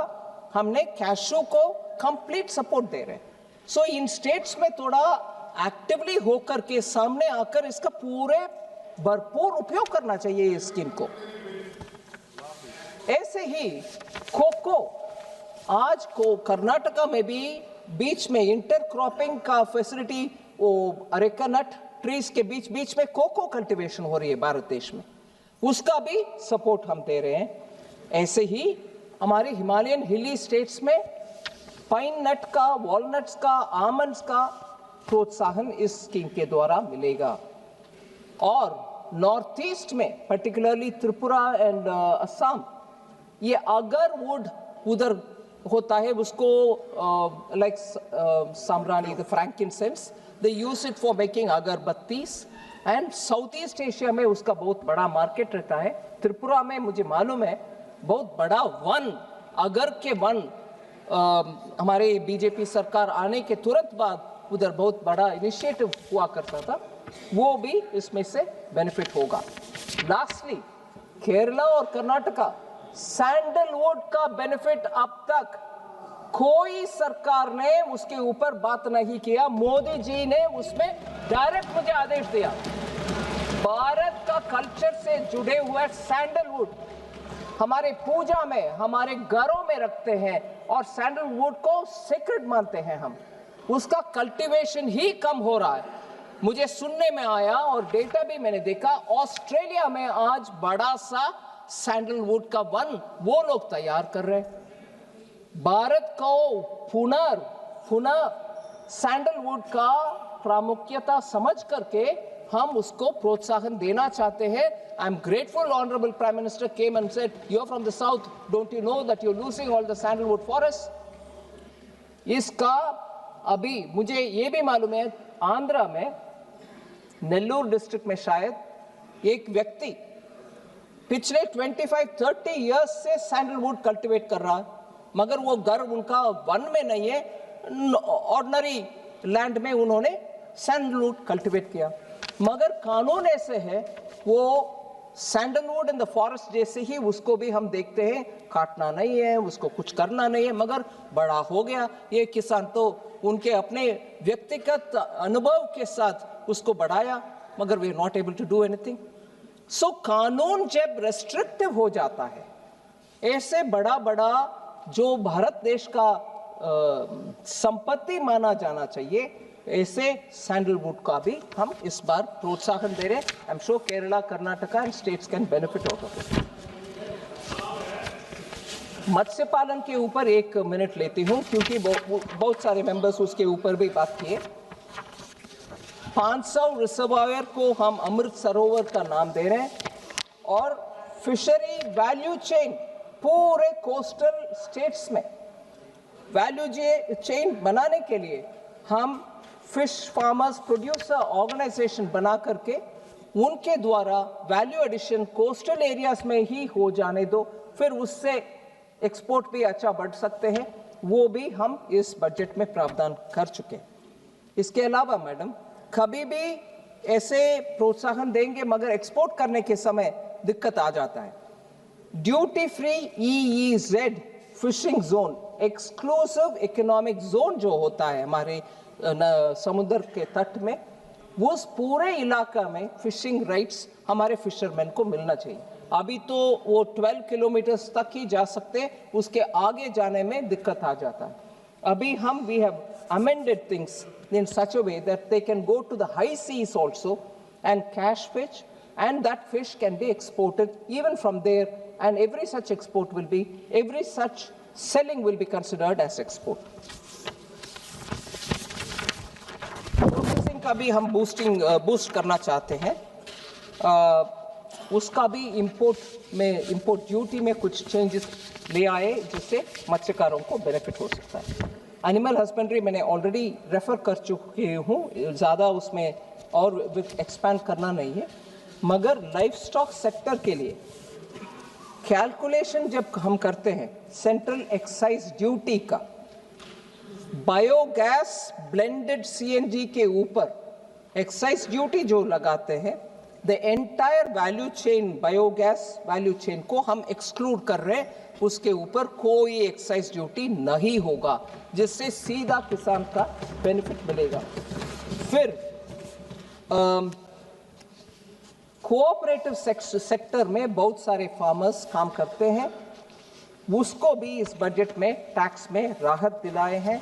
हमने कैशू को कंप्लीट सपोर्ट दे रहे हैं। सो इन स्टेट्स में थोड़ा एक्टिवली होकर के सामने आकर इसका पूरे भरपूर उपयोग करना चाहिए इस स्कीम को। ऐसे ही कोको, आज को कर्नाटका में भी बीच में इंटरक्रॉपिंग का फैसिलिटी, वो अरेका नट ट्रीज के बीच में कोको कल्टीवेशन हो रही है भारत देश में, उसका भी सपोर्ट हम दे रहे हैं। ऐसे ही हमारे हिमालयन हिली स्टेट्स में पाइन नट का, वॉलनट्स का, आमंड्स का प्रोत्साहन इस स्कीम के द्वारा मिलेगा। और नॉर्थ ईस्ट में पर्टिकुलरली त्रिपुरा एंड असम, ये अगरवुड उधर होता है, उसको like samrani, the frankincense, they use it for making अगरबत्तीस। एंड साउथ ईस्ट एशिया में उसका बहुत बड़ा मार्केट रहता है। त्रिपुरा में मुझे मालूम है बहुत बड़ा वन, अगर के वन, हमारे बीजेपी सरकार आने के तुरंत बाद उधर बहुत बड़ा इनिशिएटिव हुआ करता था, वो भी इसमें से बेनिफिट होगा। लास्टली, केरला और कर्नाटका, सैंडलवुड का बेनिफिट अब तक कोई सरकार ने उसके ऊपर बात नहीं किया। मोदी जी ने उसमें डायरेक्ट मुझे आदेश दिया। भारत का कल्चर से जुड़े हुए सैंडलवुड हमारे पूजा में, हमारे घरों में रखते हैं और सैंडलवुड को सीक्रेट मानते हैं हम। उसका कल्टीवेशन ही कम हो रहा है। मुझे सुनने में आया और डेटा भी मैंने देखा, ऑस्ट्रेलिया में आज बड़ा सा सैंडलवुड का वन वो लोग तैयार कर रहे हैं। भारत को पुनः सैंडलवुड का प्रामुख्यता समझ करके हम उसको प्रोत्साहन देना चाहते हैं। I am grateful honourable prime minister came and said, you are from the south, don't you know that you are losing all the sandalwood forest. इसका अभी मुझे ये भी मालूम है, आंध्रा में नेल्लूर डिस्ट्रिक्ट में शायद एक व्यक्ति पिछले 25-30 इयर्स से सैंडलवुड कल्टीवेट कर रहा है, मगर वो घर उनका वन में नहीं है, ऑर्डिनरी लैंड में उन्होंने सैंडलवुड कल्टीवेट किया। मगर कानून ऐसे है, वो सैंडलवुड इन द फॉरेस्ट जैसे ही उसको भी हम देखते हैं, काटना नहीं है, उसको कुछ करना नहीं है, मगर बड़ा हो गया ये किसान तो उनके अपने व्यक्तिगत अनुभव के साथ उसको बढ़ाया, मगर we are not able to do anything. So कानून जब रेस्ट्रिक्टिव हो जाता है, ऐसे बड़ा जो भारत देश का संपत्ति माना जाना चाहिए, ऐसे सैंडलवुड का भी हम इस बार प्रोत्साहन दे रहे हैं। I am sure Kerala, Karnataka and states can benefit out of it. मत्स्य पालन के ऊपर 1 मिनट लेती हूं, क्योंकि बहुत सारे मेंबर्स उसके ऊपर भी बात किए। 500 रिजर्वायर को हम अमृत सरोवर का नाम दे रहे हैं, और फिशरी वैल्यू चेन पूरे कोस्टल स्टेट्स में वैल्यू चेन बनाने के लिए हम फिश फार्मर्स प्रोड्यूसर ऑर्गेनाइजेशन बना करके उनके द्वारा वैल्यू एडिशन कोस्टल एरियाज में ही हो जाने दो, फिर उससे एक्सपोर्ट भी अच्छा बढ़ सकते हैं, वो भी हम इस बजट में प्रावधान कर चुके हैं। इसके अलावा मैडम, कभी भी ऐसे प्रोत्साहन देंगे मगर एक्सपोर्ट करने के समय दिक्कत आ जाता है। Duty free EEZ fishing zone, exclusive economic zone जो होता है हमारे समुद्र के तट में, उस पूरे इलाका में फिशिंग राइट्स हमारे फिशरमैन को मिलना चाहिए। अभी तो वो 12 किलोमीटर्स तक ही जा सकते, उसके आगे जाने में दिक्कत आ जाता है। अभी हम we have amended things in such a way that they can go to the high seas also and catch fish, and that fish can be exported even from there, and every such selling will be considered as export. Processing का भी हम बूस्ट करना चाहते हैं, उसका भी इंपोर्ट ड्यूटी में कुछ चेंजेस ले आए, जिससे मत्स्यकारों को बेनिफिट हो सकता है। एनिमल हस्बेंड्री मैंने ऑलरेडी रेफर कर चुकी हूँ, ज़्यादा उसमें और एक्सपैंड करना नहीं है, मगर लाइफ स्टॉक सेक्टर के लिए कैलकुलेशन जब हम करते हैं सेंट्रल एक्साइज ड्यूटी का, बायोगैस ब्लेंडेड CNG के ऊपर एक्साइज ड्यूटी जो लगाते हैं, the entire value chain, biogas value chain को हम एक्सक्लूड कर रहे हैं, उसके ऊपर कोई एक्साइज ड्यूटी नहीं होगा, जिससे सीधा किसान का बेनिफिट मिलेगा। फिर कोऑपरेटिव सेक्टर में बहुत सारे फार्मर्स काम करते हैं, उसको भी इस बजट में टैक्स में राहत दिलाए हैं,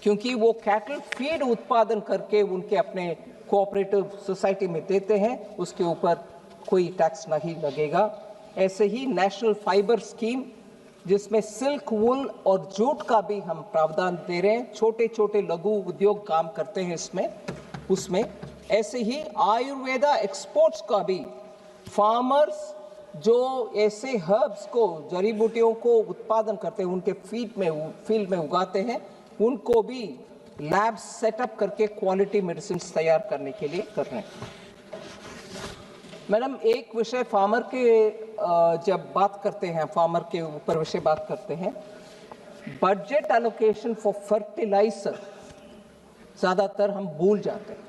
क्योंकि वो कैटल फीड उत्पादन करके उनके अपने कोऑपरेटिव सोसाइटी में देते हैं, उसके ऊपर कोई टैक्स नहीं लगेगा। ऐसे ही नेशनल फाइबर स्कीम, जिसमें सिल्क, वूल और जूट का भी हम प्रावधान दे रहे हैं, छोटे छोटे लघु उद्योग काम करते हैं उसमें। ऐसे ही आयुर्वेदा एक्सपोर्ट्स का भी फार्मर्स जो ऐसे हर्ब्स को, जड़ी बूटियों को उत्पादन करते हैं, उनके फील्ड में उगाते हैं, उनको भी लैब सेटअप करके क्वालिटी मेडिसिन तैयार करने के लिए कर रहे हैं। मैडम, एक विषय फार्मर के जब बात करते हैं, फार्मर के ऊपर विषय बात करते हैं, बजट एलोकेशन फॉर फर्टिलाइजर ज़्यादातर हम भूल जाते हैं।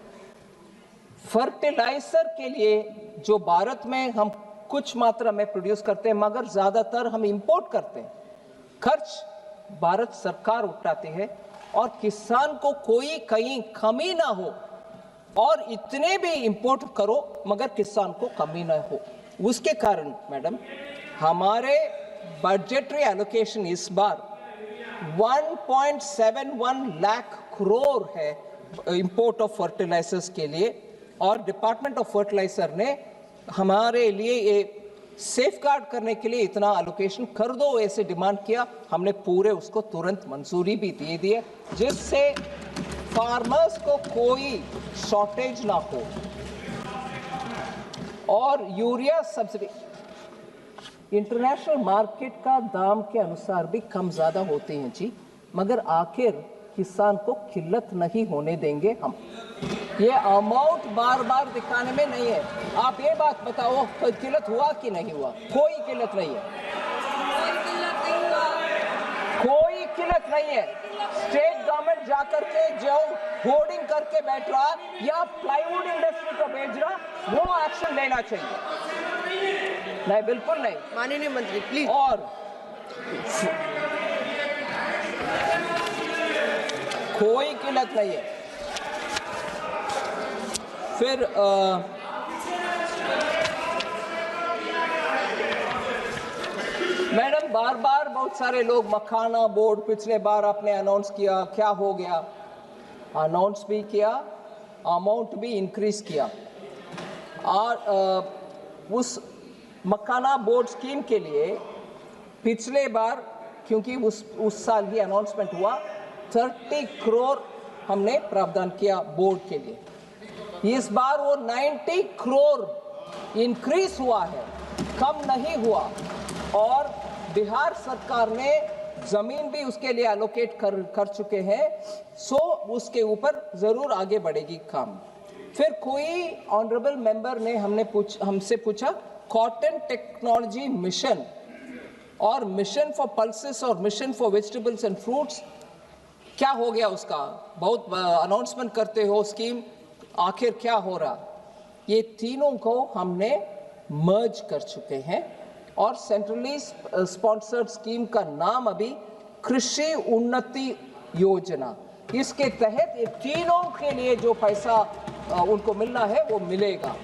फर्टिलाइजर के लिए जो भारत में हम कुछ मात्रा में प्रोड्यूस करते हैं, मगर ज़्यादातर हम इंपोर्ट करते हैं, खर्च भारत सरकार उठाती है, और किसान को कोई कहीं कमी ना हो, और इतने भी इंपोर्ट करो मगर किसान को कमी ना हो। उसके कारण मैडम, हमारे बजटरी एलोकेशन इस बार 1.71 लाख करोड़ है इंपोर्ट ऑफ फर्टिलाइजर्स के लिए, और डिपार्टमेंट ऑफ फर्टिलाइजर ने हमारे लिए ये सेफगार्ड करने के लिए इतना एलोकेशन कर दो ऐसे डिमांड किया। हमने पूरे उसको तुरंत मंजूरी भी दे दी है, जिससे फार्मर्स को कोई शॉर्टेज ना हो। और यूरिया सब्सिडी इंटरनेशनल मार्केट का दाम के अनुसार भी कम ज्यादा होते हैं जी, मगर आखिर किसान को किल्लत नहीं होने देंगे हम। ये अमाउंट बार बार दिखाने में नहीं है। आप ये बात बताओ, कोई किल्लत हुआ कि नहीं हुआ? कोई किल्लत नहीं है, कोई किल्लत नहीं है। स्टेट गवर्नमेंट जाकर के जो होर्डिंग करके बैठ रहा या प्लाईवुड इंडस्ट्री को भेज रहा, वो एक्शन लेना चाहिए। नहीं, बिल्कुल नहीं। माननीय मंत्री प्लीज। और कोई किल्लत नहीं है। फिर मैडम, बार बार बहुत सारे लोग मखाना बोर्ड पिछले बार आपने अनाउंस किया, क्या हो गया? अनाउंस भी किया, अमाउंट भी इंक्रीज किया, और उस मखाना बोर्ड स्कीम के लिए पिछले बार, क्योंकि उस साल ही अनाउंसमेंट हुआ, 30 करोड़ हमने प्रावधान किया बोर्ड के लिए। इस बार वो 90 करोड़ इंक्रीज हुआ है, कम नहीं हुआ। और बिहार सरकार ने जमीन भी उसके लिए एलोकेट कर चुके हैं, सो उसके ऊपर जरूर आगे बढ़ेगी काम। फिर कोई ऑनरेबल मेंबर ने हमसे पूछा कॉटन टेक्नोलॉजी मिशन और मिशन फॉर पल्सेस और mission for vegetables and fruits, क्या हो गया उसका? बहुत अनाउंसमेंट करते हो स्कीम, आखिर क्या हो रहा? ये तीनों को हमने मर्ज कर चुके हैं, और सेंट्रली स्पॉन्सर्ड स्कीम का नाम अभी कृषि उन्नति योजना। इसके तहत ये तीनों के लिए जो पैसा उनको मिलना है वो मिलेगा।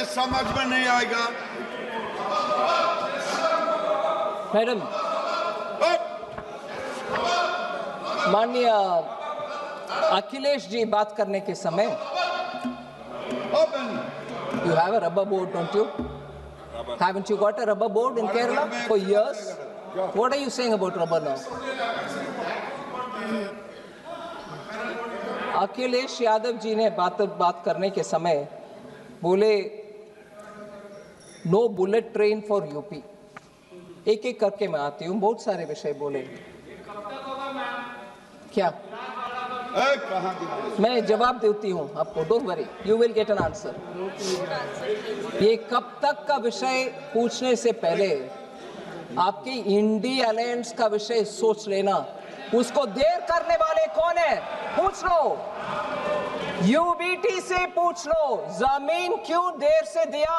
समझ में नहीं आएगा मैडम। माननीय अखिलेश जी बात करने के समय, you have a rubber board, don't you? Haven't you got a rubber board in Kerala for years? What are you saying about rubber now? Akhilesh Yadav ji ने बात करने के समय बोले no bullet train for UP. एक एक करके मैं आती हूँ, बहुत सारे विषय बोले। क्या मैं जवाब देती हूँ आपको, don't worry, you will get an answer. ये कब तक का विषय पूछने से पहले आपकी इंडी अलायंस का विषय सोच लेना। उसको देर करने वाले कौन है? पूछ लो, यूबीटी से पूछ लो, जमीन क्यों देर से दिया,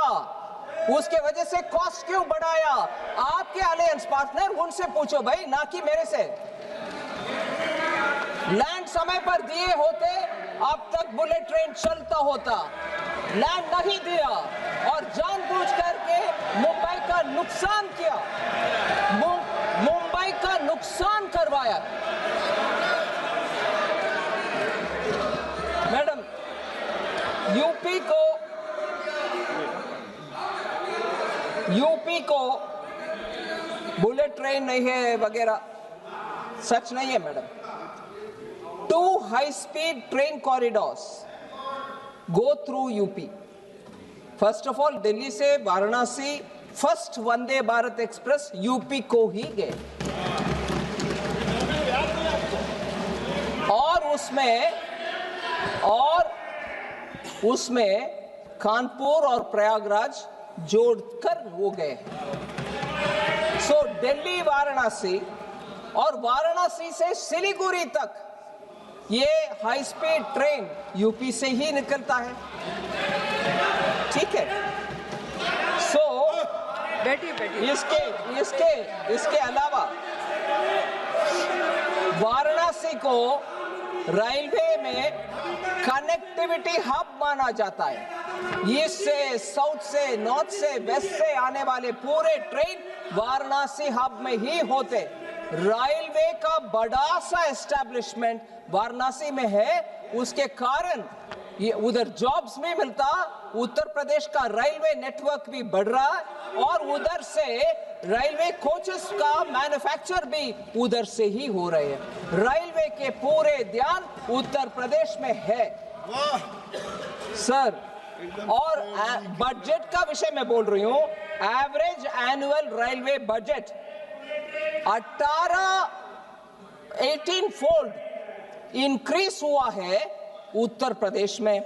उसके वजह से कॉस्ट क्यों बढ़ाया? आपके अलायंस पार्टनर, उनसे पूछो भाई, ना कि मेरे से। लैंड समय पर दिए होते अब तक बुलेट ट्रेन चलता होता, लैंड नहीं दिया और जानबूझ करके मुंबई का नुकसान किया, मुंबई का नुकसान करवाया। मैडम, यूपी को बुलेट ट्रेन नहीं है वगैरह, सच नहीं है madam. 2 high-speed train corridors go through UP. First of all, Delhi से Varanasi first Vande Bharat express UP को ही गए, और उसमें कानपुर और प्रयागराज जोड़कर वो गए। सो दिल्ली वाराणसी और वाराणसी से सिलीगुड़ी तक ये हाई स्पीड ट्रेन यूपी से ही निकलता है, ठीक है। सो बैठिए। इसके अलावा वाराणसी को रेलवे में कनेक्टिविटी हब माना जाता है। ईस्ट से, साउथ से, नॉर्थ से, वेस्ट से आने वाले पूरे ट्रेन वाराणसी हब में ही होते। रेलवे का बड़ा सा एस्टेब्लिशमेंट वाराणसी में है, उसके कारण ये उधर जॉब्स भी मिलता, उत्तर प्रदेश का रेलवे नेटवर्क भी बढ़ रहा है और उधर से रेलवे कोचेस का मैन्युफैक्चर भी उधर से ही हो रहे हैं। रेलवे के पूरे ध्यान उत्तर प्रदेश में है सर। और बजट का विषय में बोल रही हूं, average annual railway budget 18 fold increase हुआ है उत्तर प्रदेश में।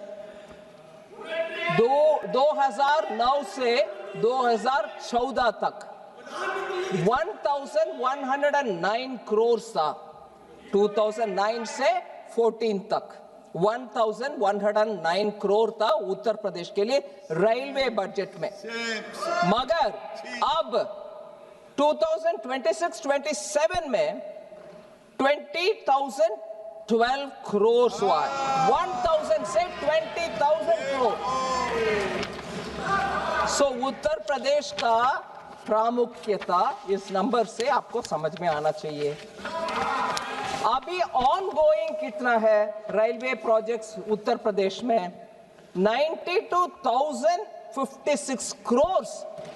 2009 से 2014 तक 1109 करोड़ था। 2009 से 14 तक 1109 करोड़ था उत्तर प्रदेश के लिए रेलवे बजट में। मगर अब 2026-27 में 20,012 करोड़ हुआ है। 1,000 से 20,000 करोड़। सो उत्तर प्रदेश का प्रामुख्यता इस नंबर से आपको समझ में आना चाहिए। अभी ऑन गोइंग कितना है रेलवे प्रोजेक्ट्स उत्तर प्रदेश में? 92,056 करोड़,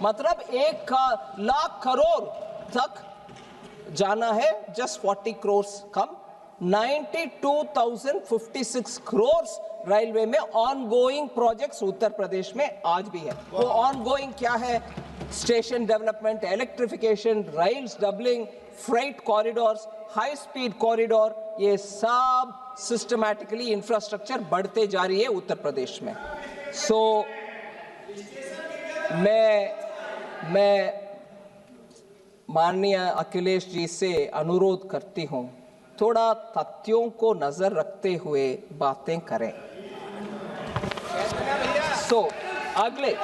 मतलब 1,00,000 करोड़ तक जाना है। जस्ट 40 करोड़ कम। 92,056 करोड़ रेलवे में on going projects Uttar Pradesh में आज भी है। वो ऑन गोइंग क्या है? Station development, electrification, rails doubling, freight corridors, high speed corridor, ये सब सिस्टमैटिकली इंफ्रास्ट्रक्चर बढ़ते जा रही है उत्तर प्रदेश में। सो मैं माननीय अखिलेश जी से अनुरोध करती हूं, थोड़ा तथ्यों को नजर रखते हुए बातें करें। सो अगले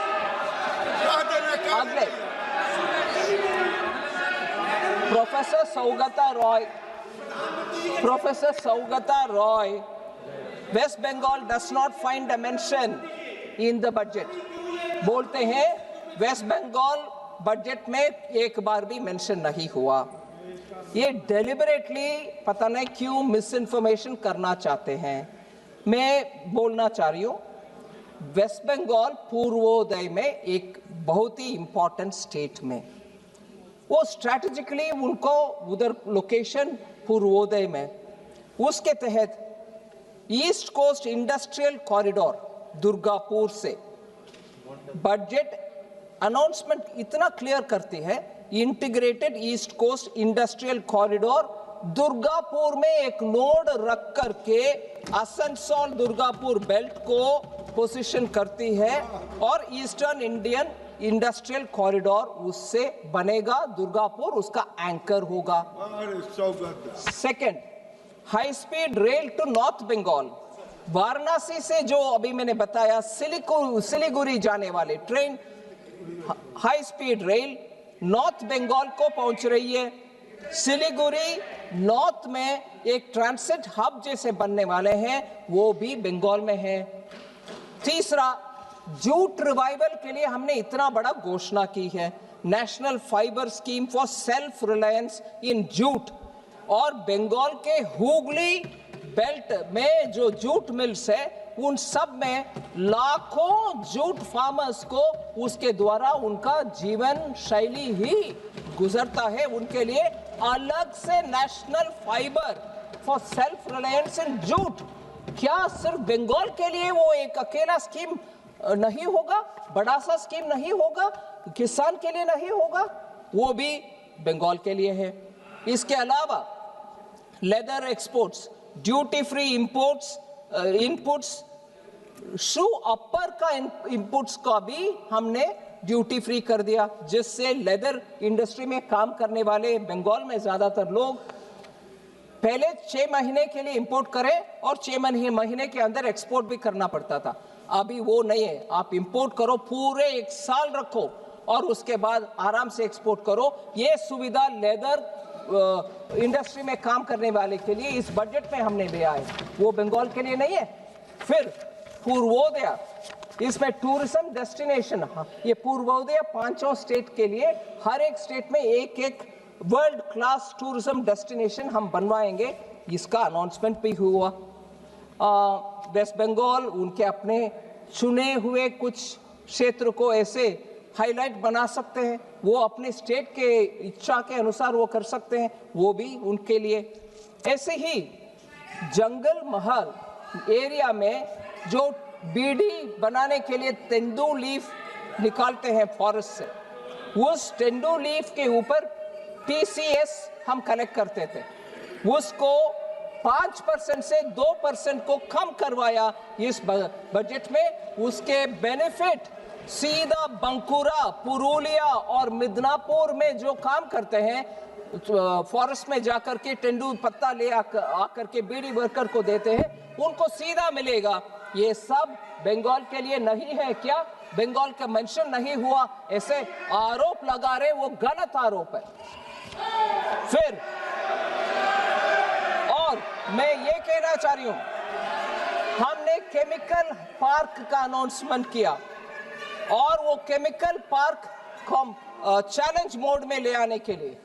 professor Saugata Roy, West Bengal does not find a mention in the budget. बोलते हैं वेस्ट बंगाल बजट में एक बार भी मेंशन नहीं हुआ। ये डेलिबरेटली पता नहीं क्यों मिस इन्फॉर्मेशन करना चाहते हैं। मैं बोलना चाह रही हूं, वेस्ट बंगाल पूर्वोदय में एक बहुत ही इंपॉर्टेंट स्टेट में, वो स्ट्रैटेजिकली उनको उधर लोकेशन पूर्वोदय में, उसके तहत east coast industrial corridor Durgapur से बजट अनाउंसमेंट इतना क्लियर करती है, integrated east coast industrial corridor Durgapur में एक नोड रख करके आसनसोल दुर्गापुर बेल्ट को पोजीशन करती है और ईस्टर्न इंडियन इंडस्ट्रियल कॉरिडोर उससे बनेगा। दुर्गापुर उसका एंकर होगा। Second, high speed rail to north Bengal, Varanasi से जो अभी मैंने बताया सिलीगुड़ी जाने वाले train, high speed rail north Bengal को पहुंच रही है। सिलीगुड़ी नॉर्थ में एक ट्रांसिट हब जैसे बनने वाले हैं, वो भी बंगाल में है। तीसरा, जूट रिवाइवल के लिए हमने इतना बड़ा घोषणा की है, national fibre scheme for self reliance in jute. और बंगाल के हुगली बेल्ट में जो जूट मिल्स है, उन सब में लाखों जूट फार्मर्स को उसके द्वारा उनका जीवन शैली ही गुजरता है। उनके लिए अलग से national fibre for self reliance in jute. क्या सिर्फ बंगाल के लिए वो एक अकेला स्कीम नहीं होगा, बड़ा सा स्कीम नहीं होगा, किसान के लिए नहीं होगा, वो भी बंगाल के लिए है। इसके अलावा leather exports, duty free imports, inputs, shoe upper का इनपुट्स का भी हमने ड्यूटी फ्री कर दिया, जिससे लेदर इंडस्ट्री में काम करने वाले बंगाल में ज्यादातर लोग पहले 6 महीने के लिए इंपोर्ट करें और 6 महीने के अंदर एक्सपोर्ट भी करना पड़ता था। अभी वो नहीं है, आप इंपोर्ट करो, पूरे 1 साल रखो और उसके बाद आराम से एक्सपोर्ट करो। ये सुविधा लेदर इंडस्ट्री में काम करने वाले के लिए इस बजट में हमने लिया है, वो बंगाल के लिए नहीं है। फिर पूर्वोदय इसमें टूरिज्म डेस्टिनेशन, ये पूर्वोदय 5 स्टेट के लिए हर एक स्टेट में एक एक वर्ल्ड क्लास टूरिज्म डेस्टिनेशन हम बनवाएंगे, इसका अनाउंसमेंट भी हुआ। वेस्ट बंगाल उनके अपने चुने हुए कुछ क्षेत्र को ऐसे हाईलाइट बना सकते हैं, वो अपने स्टेट के इच्छा के अनुसार वो कर सकते हैं, वो भी उनके लिए। ऐसे ही जंगल महल एरिया में जो बीड़ी बनाने के लिए तेंदू लीफ निकालते हैं फॉरेस्ट से, उस तेंदू लीफ के ऊपर TCS हम कलेक्ट करते थे, उसको 5% से 2% को कम करवाया इस बजट में। उसके बेनिफिट सीधा बंकुरा, पुरुलिया और मिदनापुर में जो काम करते हैं, फॉरेस्ट में जाकर के तेंदू पत्ता ले आकर के बीड़ी वर्कर को देते हैं, उनको सीधा मिलेगा। ये सब बंगाल के लिए नहीं है क्या? बंगाल का मेंशन नहीं हुआ, ऐसे आरोप लगा रहे, वो गलत आरोप है। फिर और मैं ये कहना चाह रही हूं, हमने केमिकल पार्क का अनाउंसमेंट किया और वो केमिकल पार्क को चैलेंज मोड में ले आने के लिए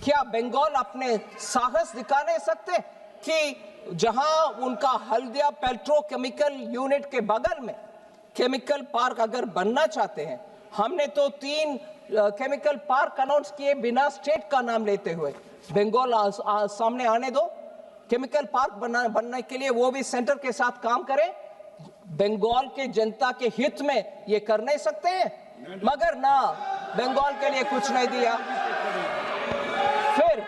क्या बंगाल अपने साहस दिखा नहीं सकते कि जहां उनका हल्दिया पेट्रोकेमिकल यूनिट के बगल में केमिकल पार्क अगर बनना चाहते हैं, हमने तो 3 केमिकल पार्क अनाउंस किए बिना स्टेट का नाम लेते हुए। बंगाल सामने आने दो, केमिकल पार्क बनने के लिए वो भी सेंटर के साथ काम करें। बंगाल के जनता के हित में ये कर नहीं सकते हैं, मगर ना बंगाल के लिए कुछ नहीं दिया। फिर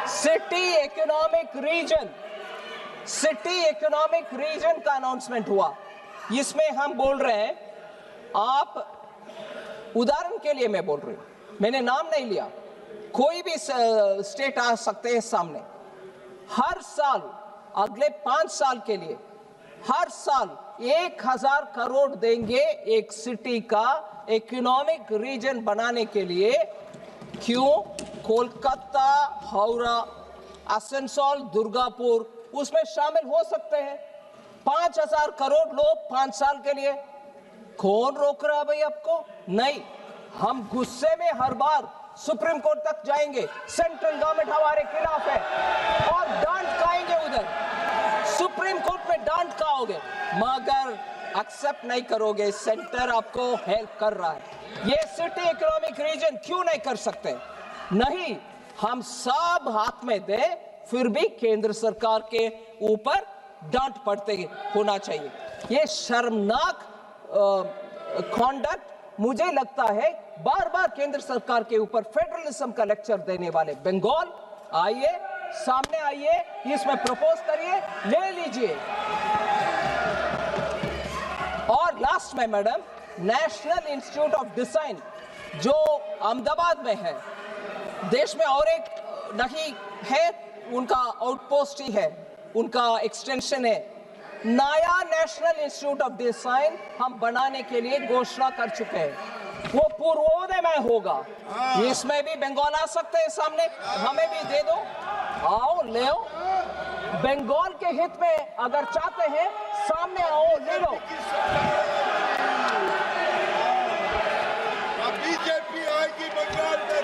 सिटी इकोनॉमिक रीजन का अनाउंसमेंट हुआ। इसमें हम बोल रहे हैं, आप उदाहरण के लिए मैं बोल रही हूं, मैंने नाम नहीं लिया, कोई भी स्टेट आ सकते हैं सामने। हर साल अगले 5 साल के लिए हर साल 1000 करोड़ देंगे एक सिटी का इकोनॉमिक रीजन बनाने के लिए। क्यों? कोलकाता, हावड़ा, आसनसोल, दुर्गापुर उसमें शामिल हो सकते हैं। 5000 करोड़ लोग 5 साल के लिए, कौन रोक रहा भाई आपको? नहीं, हम गुस्से में हर बार सुप्रीम कोर्ट तक जाएंगे, सेंट्रल गवर्नमेंट हमारे खिलाफ है और डांट खाएंगे उधर, सुप्रीम कोर्ट में डांट खाओगे, मगर एक्सेप्ट नहीं करोगे, सेंटर आपको हेल्प कर रहा है। ये सिटी इकोनॉमिक रीजन क्यों नहीं कर सकते? नहीं, हम सब हाथ में दे, फिर भी केंद्र सरकार के ऊपर डांट पड़ते होना चाहिए। ये शर्मनाक कॉन्डक्ट मुझे लगता है बार बार केंद्र सरकार के ऊपर फेडरलिज्म का लेक्चर देने वाले। बंगाल आइए, सामने आइए, इसमें प्रपोज करिए, ले लीजिए। और लास्ट में madam, national institute of design जो अहमदाबाद में है, देश में और एक नहीं है, उनका आउटपोस्ट ही है, उनका एक्सटेंशन है। नया नेशनल इंस्टीट्यूट ऑफ डिजाइन हम बनाने के लिए घोषणा कर चुके हैं, वो पूर्वोदय में होगा। इसमें भी बंगाल आ सकते हैं सामने, हमें भी दे दो, आओ ले आओ। बंगाल के हित में अगर चाहते हैं, सामने आओ, ले लो। बीजेपी आएगी बंगाल में,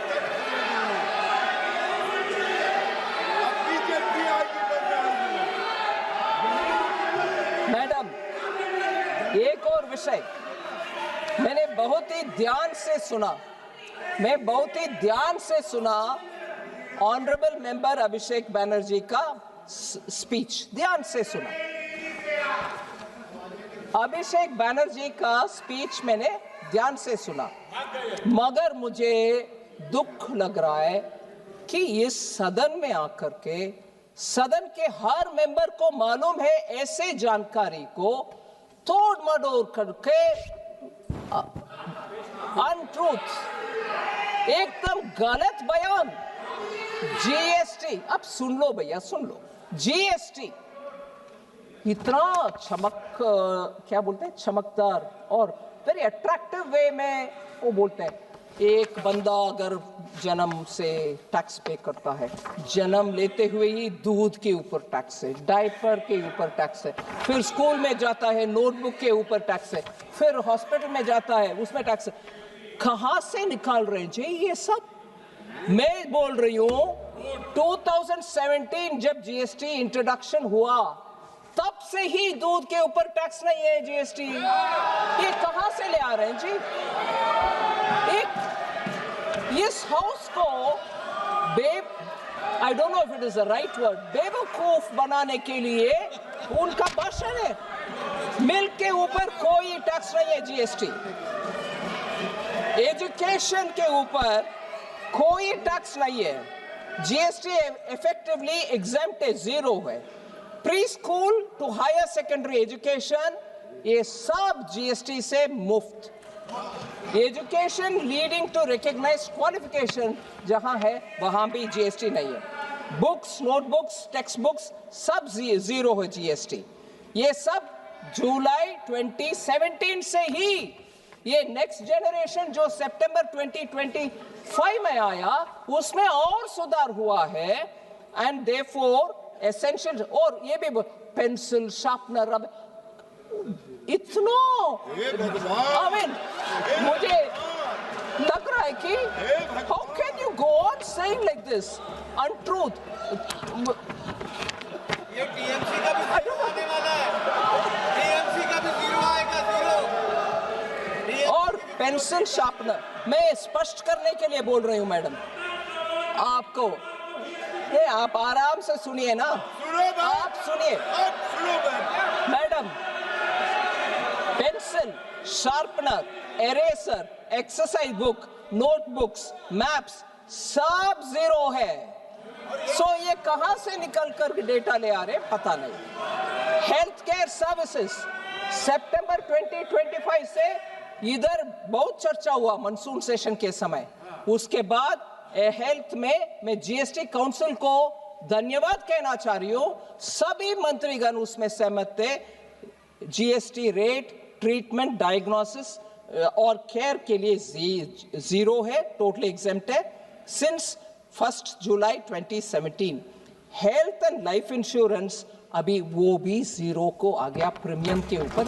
बीजेपी आएगी बंगाल में। मैडम, एक और विषय मैंने बहुत ही ध्यान से सुना, ऑनरेबल मेंबर अभिषेक बैनर्जी का स्पीच ध्यान से सुना। अभिषेक बैनर्जी का स्पीच मैंने ध्यान से सुना, मगर मुझे दुख लग रहा है कि इस सदन में आकर के सदन के हर मेंबर को मालूम है ऐसे जानकारी को तोड़ मरोड़ करके अनट्रूथ, एकदम गलत बयान। जीएसटी, अब सुन लो भैया, सुन लो, जीएसटी इतना क्या बोलते हैं, चमकदार और वेरी अट्रैक्टिव वे में वो बोलते हैं एक बंदा अगर जन्म से टैक्स पे करता है, जन्म लेते हुए ही दूध के ऊपर टैक्स है, डायपर के ऊपर टैक्स है, फिर स्कूल में जाता है नोटबुक के ऊपर टैक्स है, फिर हॉस्पिटल में जाता है उसमें टैक्स है। कहां से निकाल रहे हैं जी ये सब? मैं बोल रही हूं 2017 जब जीएसटी इंट्रोडक्शन हुआ तब से ही दूध के ऊपर टैक्स नहीं है जीएसटी। ये कहां से ले आ रहे हैं जी? इस हाउस को I don't know if it is the right word, बेवकूफ बनाने के लिए उनका भाषण है। मिल्क के ऊपर कोई टैक्स नहीं है जीएसटी, एजुकेशन के ऊपर कोई टैक्स नहीं है, जीएसटी इफेक्टिवली एग्जेम्प्ट है, जीरो है। Pre school to higher secondary education ये सब जीएसटी से मुफ्त। Education leading to recognised qualification जहां है वहां भी जीएसटी नहीं है। बुक्स, नोटबुक्स, टेक्स्ट बुक्स सब जीरो है जीएसटी। ये सब जुलाई 2017 से ही, ये नेक्स्ट जनरेशन जो सितंबर 2025 में आया उसमें और सुधार हुआ है। एंड देयरफॉर एसेंशियल, और ये भी पेंसिल, शार्पनर, अब इतना आई मीन मुझे लग रहा है कि how can you go on saying like this untruth. ये टीएमसी का भी जीरो आने वाला है, टीएमसी का भी जीरो आएगा, जीरो। और पेंसिल, शार्पनर, मैं स्पष्ट करने के लिए बोल रही हूं मैडम आपको, ये आप आराम से सुनिए ना, आप सुनिए madam. Pencil, sharpener, eraser, exercise book, notebooks, maps सब जीरो है। सो ये कहां से निकल कर डेटा ले आ रहे पता नहीं। हेल्थ केयर सर्विसेज सितंबर 2025 से इधर बहुत चर्चा हुआ मानसून सेशन के समय। उसके बाद हेल्थ में मैं जीएसटी काउंसिल को धन्यवाद कहना चाह रही हूं, सभी मंत्रीगण उसमें सहमत थे। जीएसटी रेट ट्रीटमेंट, डायग्नोसिस और केयर के लिए जीरो है, टोटली एग्जेम्प्ट है since 1 July 2017। Health and life insurance अभी वो भी जीरो को आ गया प्रीमियम के ऊपर।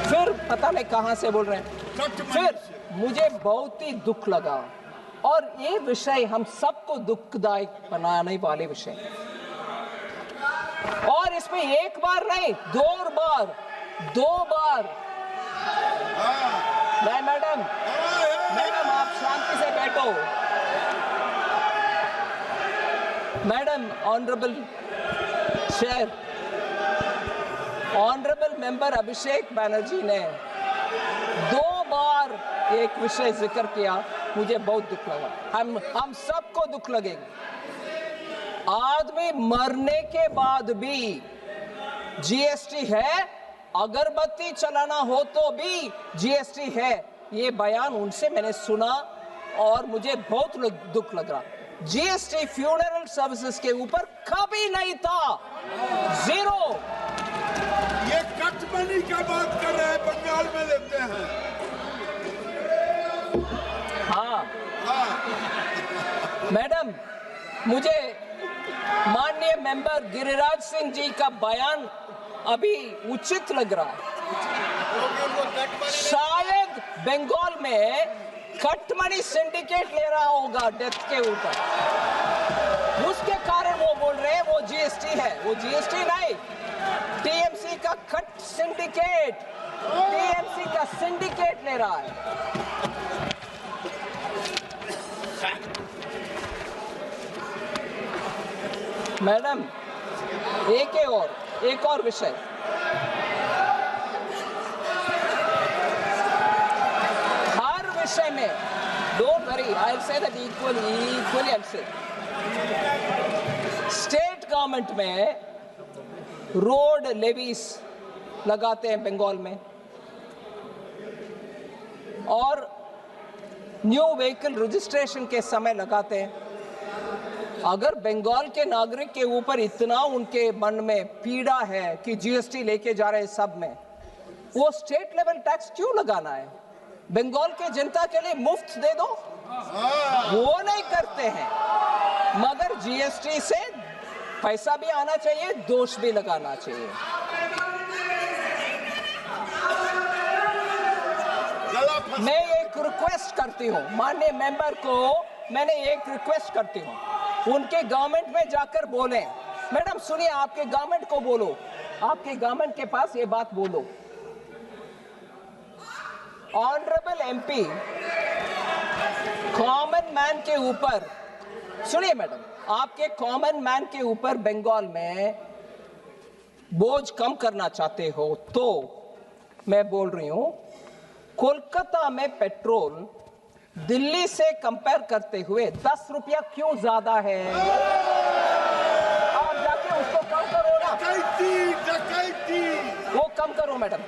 फिर पता नहीं कहां से बोल रहे हैं। फिर मुझे बहुत ही दुख लगा, और ये विषय हम सबको दुखदायक बनाने वाले विषय, और इसमें एक बार नहीं दो बार नहीं मैडम आप शांति से बैठो। Madam, honourable chair, honourable member Abhishek Banerjee ने 2 बार एक विषय जिक्र किया, मुझे बहुत दुख लगा। हम सबको दुख लगेगा। आदमी मरने के बाद भी जीएसटी है, अगरबत्ती चलाना हो तो भी जीएसटी है। ये बयान उनसे मैंने सुना और मुझे बहुत दुख लग रहा। जीएसटी फ्यूनरल सर्विसेज के ऊपर कभी नहीं था, जीरो। ये कट मनी का बात कर रहे हैं, बंगाल में लेते हैं। हाँ मैडम, मुझे माननीय मेंबर गिरिराज सिंह जी का बयान अभी उचित लग रहा है। शायद बंगाल में कट मनी सिंडिकेट ले रहा होगा डेथ के ऊपर, उसके कारण वो बोल रहे हैं वो जीएसटी है। वो जीएसटी नहीं, टीएमसी का कट सिंडिकेट, टीएमसी का सिंडिकेट ले रहा है। मैडम, एक और विषय, हर विषय में, don't worry, I will say that equally I will say, state government में रोड लेवीज लगाते हैं बंगाल में, और न्यू व्हीकल रजिस्ट्रेशन के समय लगाते हैं। अगर बंगाल के नागरिक के ऊपर इतना उनके मन में पीड़ा है कि जीएसटी लेके जा रहे हैं सब में, वो स्टेट लेवल टैक्स क्यों लगाना है? बंगाल के जनता के लिए मुफ्त दे दो, वो नहीं करते हैं। मगर जीएसटी से पैसा भी आना चाहिए, दोष भी लगाना चाहिए। मैं एक रिक्वेस्ट करती हूँ माननीय मेंबर को, मैंने एक रिक्वेस्ट करती हूँ, उनके गवर्नमेंट में जाकर बोले, मैडम सुनिए, आपके गवर्नमेंट को बोलो, आपके गवर्नमेंट के पास ये बात बोलो, ऑनरेबल एमपी कॉमन मैन के ऊपर, सुनिए मैडम, आपके कॉमन मैन के ऊपर बंगाल में बोझ कम करना चाहते हो तो मैं बोल रही हूं, कोलकाता में पेट्रोल दिल्ली से कंपेयर करते हुए 10 रुपया क्यों ज्यादा है? आप जाके उसको कम करो ना, वो कम करो मैडम।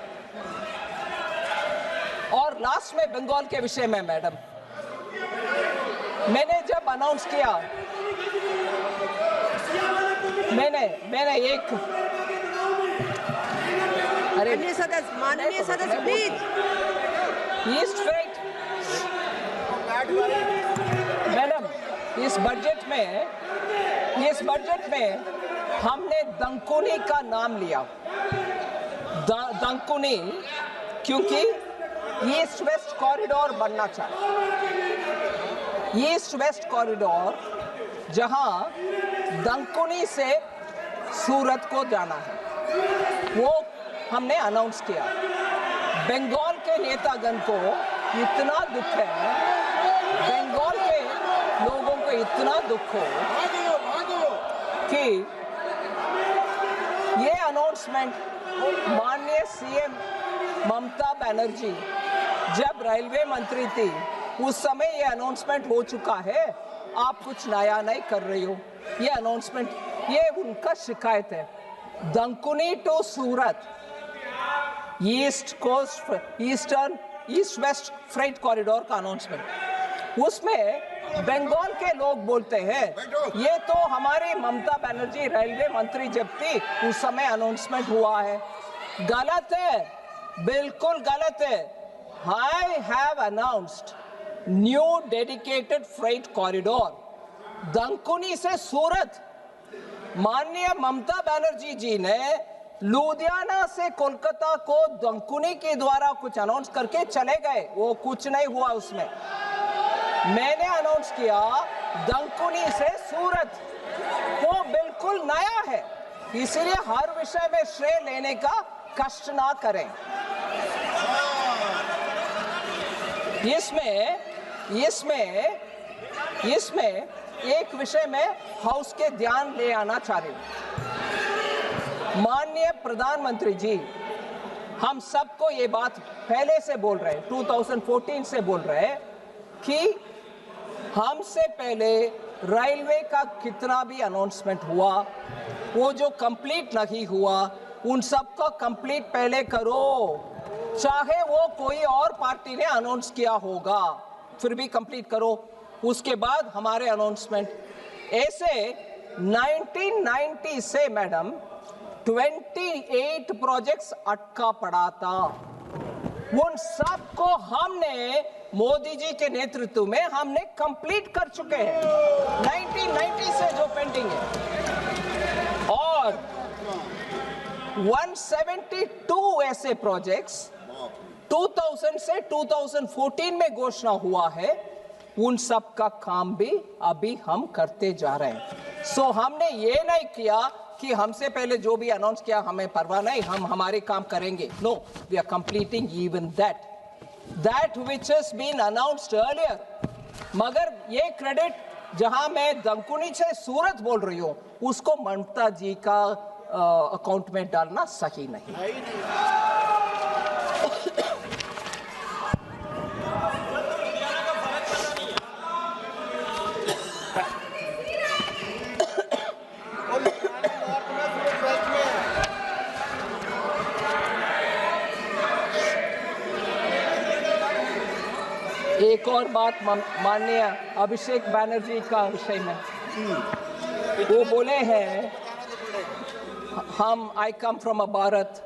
और लास्ट में बंगाल के विषय में मैडम, मैंने जब अनाउंस किया, मैंने एक, अरे माननीय सदस्य प्लीज, ईस्ट फ्रेट मैडम, इस बजट में हमने दंकुनी का नाम लिया, दंकुनी, क्योंकि ईस्ट वेस्ट कॉरिडोर बनना चाहिए। ईस्ट वेस्ट कॉरिडोर जहां दंकुनी से सूरत को जाना है, वो हमने अनाउंस किया। बंगाल के नेतागण को इतना दुख है, बंगाल के लोगों को इतना दुख हो कि ये अनाउंसमेंट माननीय सीएम ममता बनर्जी जब रेलवे मंत्री थी उस समय ये अनाउंसमेंट हो चुका है, आप कुछ नया नहीं कर रही हो। ये अनाउंसमेंट, ये उनका शिकायत है। Dankuni to Surat east west freight corridor का अनाउंसमेंट, उसमें बंगाल के लोग बोलते हैं ये तो हमारी ममता बनर्जी रेलवे मंत्री जब थी उस समय अनाउंसमेंट हुआ है। गलत है, बिल्कुल गलत है। I have announced new dedicated freight corridor दंकुनी से सूरत। माननीय ममता बनर्जी जी ने लुधियाना से कोलकाता को दंकुनी के द्वारा कुछ अनाउंस करके चले गए, वो कुछ नहीं हुआ उसमें। मैंने अनाउंस किया दंकुनी से सूरत, वो बिल्कुल नया है, इसलिए हर विषय में श्रेय लेने का कष्ट ना करें। इसमें एक विषय में हाउस के ध्यान ले आना चाह रही हूं। माननीय प्रधानमंत्री जी, हम सबको ये बात पहले से बोल रहे हैं, 2014 से बोल रहे हैं कि हमसे पहले रेलवे का कितना भी अनाउंसमेंट हुआ, वो जो कंप्लीट नहीं हुआ उन सबको कंप्लीट पहले करो, चाहे वो कोई और पार्टी ने अनाउंस किया होगा, फिर भी कंप्लीट करो, उसके बाद हमारे अनाउंसमेंट। ऐसे 1990 से मैडम 28 प्रोजेक्ट्स अटका पड़ा था, उन सब को हमने मोदी जी के नेतृत्व में हमने कंप्लीट कर चुके हैं, 1990 से जो पेंडिंग है। और 172 ऐसे प्रोजेक्ट्स 2000 से 2014 में घोषणा हुआ है, उन सब का काम भी अभी हम करते जा रहे हैं। सो हमने ये नहीं किया कि हमसे पहले जो भी अनाउंस किया हमें परवाह नहीं, हम हमारे काम करेंगे। No, we are completing even that which has been announced earlier. मगर ये क्रेडिट जहां मैं दंकुनी से सूरत बोल रही हूं, उसको ममता जी का अकाउंट में डालना सही नहीं। एक और बात माननीय अभिषेक बैनर्जी का विषय में, वो बोले हैं हम आई कम फ्रॉम अ भारत,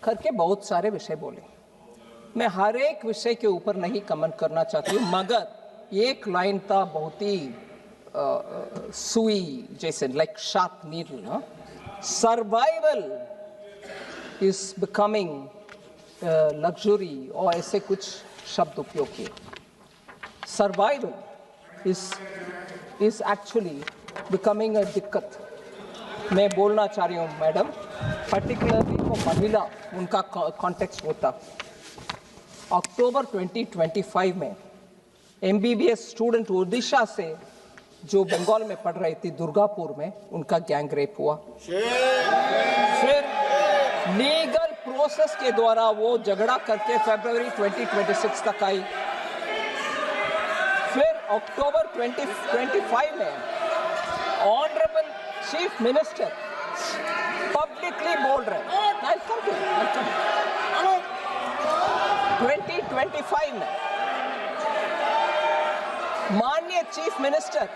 करके बहुत सारे विषय बोले। मैं हर एक विषय के ऊपर नहीं कमेंट करना चाहती हूँ, मगर एक लाइन था बहुत ही सुई जैसे, like sharp needle, survival is becoming luxury, और ऐसे कुछ शब्द उपयोग किए। Survival is actually becoming a दिक्कत। मैं बोलना चाह रही हूँ मैडम, पर्टिकुलरली वो महिला, उनका कॉन्टेक्स्ट होता। अक्टूबर 2025 में MBBS स्टूडेंट ओडिशा से जो बंगाल में पढ़ रही थी, दुर्गापुर में, उनका गैंग रेप हुआ। फिर लीगल प्रोसेस के द्वारा वो झगड़ा करके फरवरी 2026 तक आई। फिर अक्टूबर 2025 में ऑनरेबल चीफ मिनिस्टर पब्लिकली बोल रहे हैं, 2025 में माननीय चीफ मिनिस्टर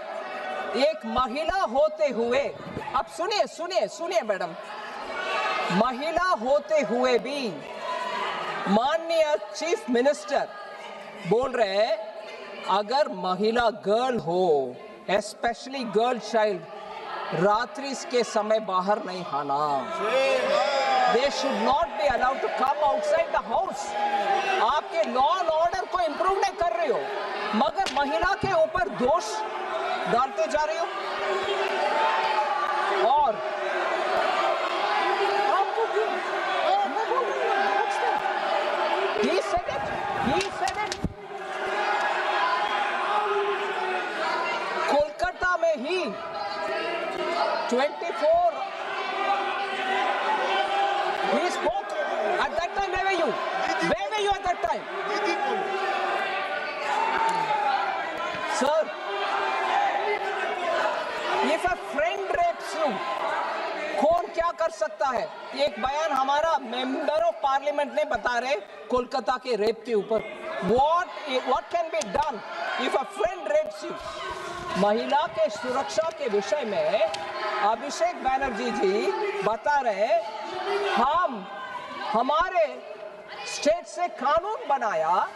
एक महिला होते हुए, अब सुनिए मैडम, महिला होते हुए भी माननीय चीफ मिनिस्टर बोल रहे हैं अगर महिला गर्ल हो, स्पेशली गर्ल चाइल्ड, रात्रि के समय बाहर नहीं आना। They should not be allowed to come outside the house. आपके लॉ एंड ऑर्डर को इंप्रूव नहीं कर रही हो, मगर महिला के ऊपर दोष डालते जा रही हो। और आपको he said it. कोलकाता में ही 24 he spoke at that time. Where were you at that time? Sir, if a friend rapes you, कौन क्या कर सकता है? एक बयान हमारा मेंबर ऑफ पार्लियामेंट ने बता रहे कोलकाता के रेप के ऊपर। What can be done if a friend rapes you? महिला के सुरक्षा के विषय में अभिषेक बैनर्जी जी बता रहे, हम हमारे स्टेट से कानून बनाया,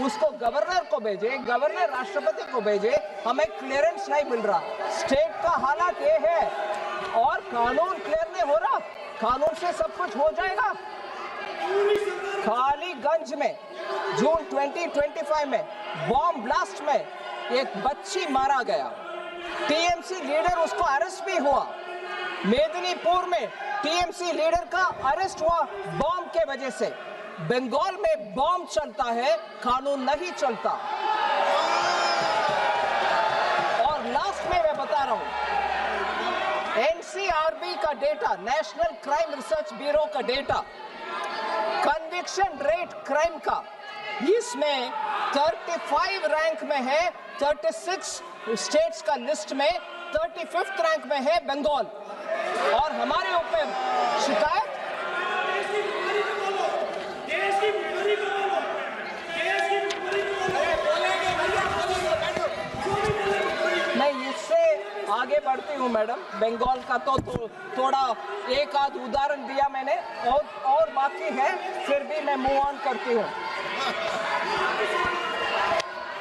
उसको गवर्नर को भेजे, गवर्नर राष्ट्रपति को भेजे, हमें क्लियरेंस नहीं मिल रहा। स्टेट का हालात ये है, और कानून क्लियर नहीं हो रहा। कानून से सब कुछ हो जाएगा। कालीगंज में जून 2025 में बॉम्ब ब्लास्ट में एक बच्ची मारा गया, टीएमसी लीडर उसको अरेस्ट भी हुआ। मेदिनीपुर में टीएमसी लीडर का अरेस्ट हुआ बॉम्ब के वजह से। बंगाल में बॉम्ब चलता है, कानून नहीं चलता। और लास्ट में मैं बता रहा हूं, एनसीआरबी का data, national crime research bureau का डेटा, कन्विक्शन रेट क्राइम का, इसमें 35 रैंक में है, 36 स्टेट्स का लिस्ट में 35th रैंक में है बंगाल। और हमारे ऊपर शिकायत, मैं इससे आगे बढ़ती हूँ मैडम। बंगाल का तो थोड़ा एक आध उदाहरण दिया मैंने, और बाकी है, फिर भी मैं मूव ऑन करती हूँ।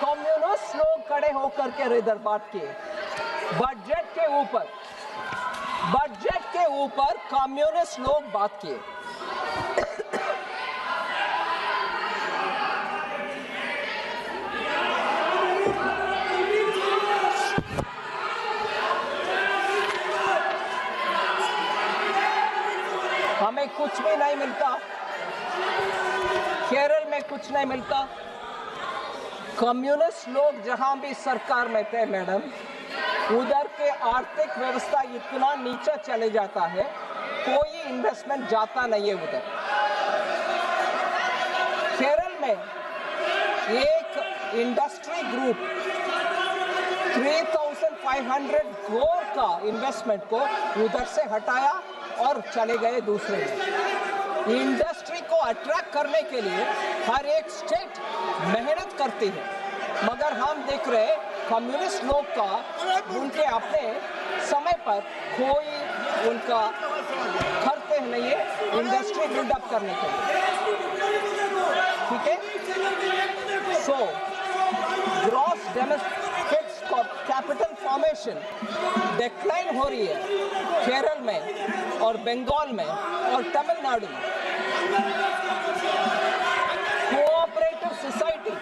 कम्युनिस्ट लोग खड़े होकर के इधर बात किए बजट के ऊपर कम्युनिस्ट लोग बात किए। हमें कुछ भी नहीं मिलता, केरल में कुछ नहीं मिलता। कम्युनिस्ट लोग जहां भी सरकार में थे मैडम, उधर के आर्थिक व्यवस्था इतना नीचे चले जाता है, कोई इन्वेस्टमेंट जाता नहीं है उधर। केरल में एक इंडस्ट्री ग्रुप 3,500 करोड़ का इन्वेस्टमेंट को उधर से हटाया और चले गए दूसरे में। इंडस्ट्री को अट्रैक्ट करने के लिए हर एक स्टेट मेहनत करती है, मगर हम देख रहे कम्युनिस्ट लोग का उनके अपने समय पर कोई उनका करते हैं ना ये इंडस्ट्री बिल्डअप करने के लिए, ठीक है। So gross domestic capital formation decline हो रही है केरल में और बंगाल में और तमिलनाडु में। कोऑपरेटिव सोसाइटी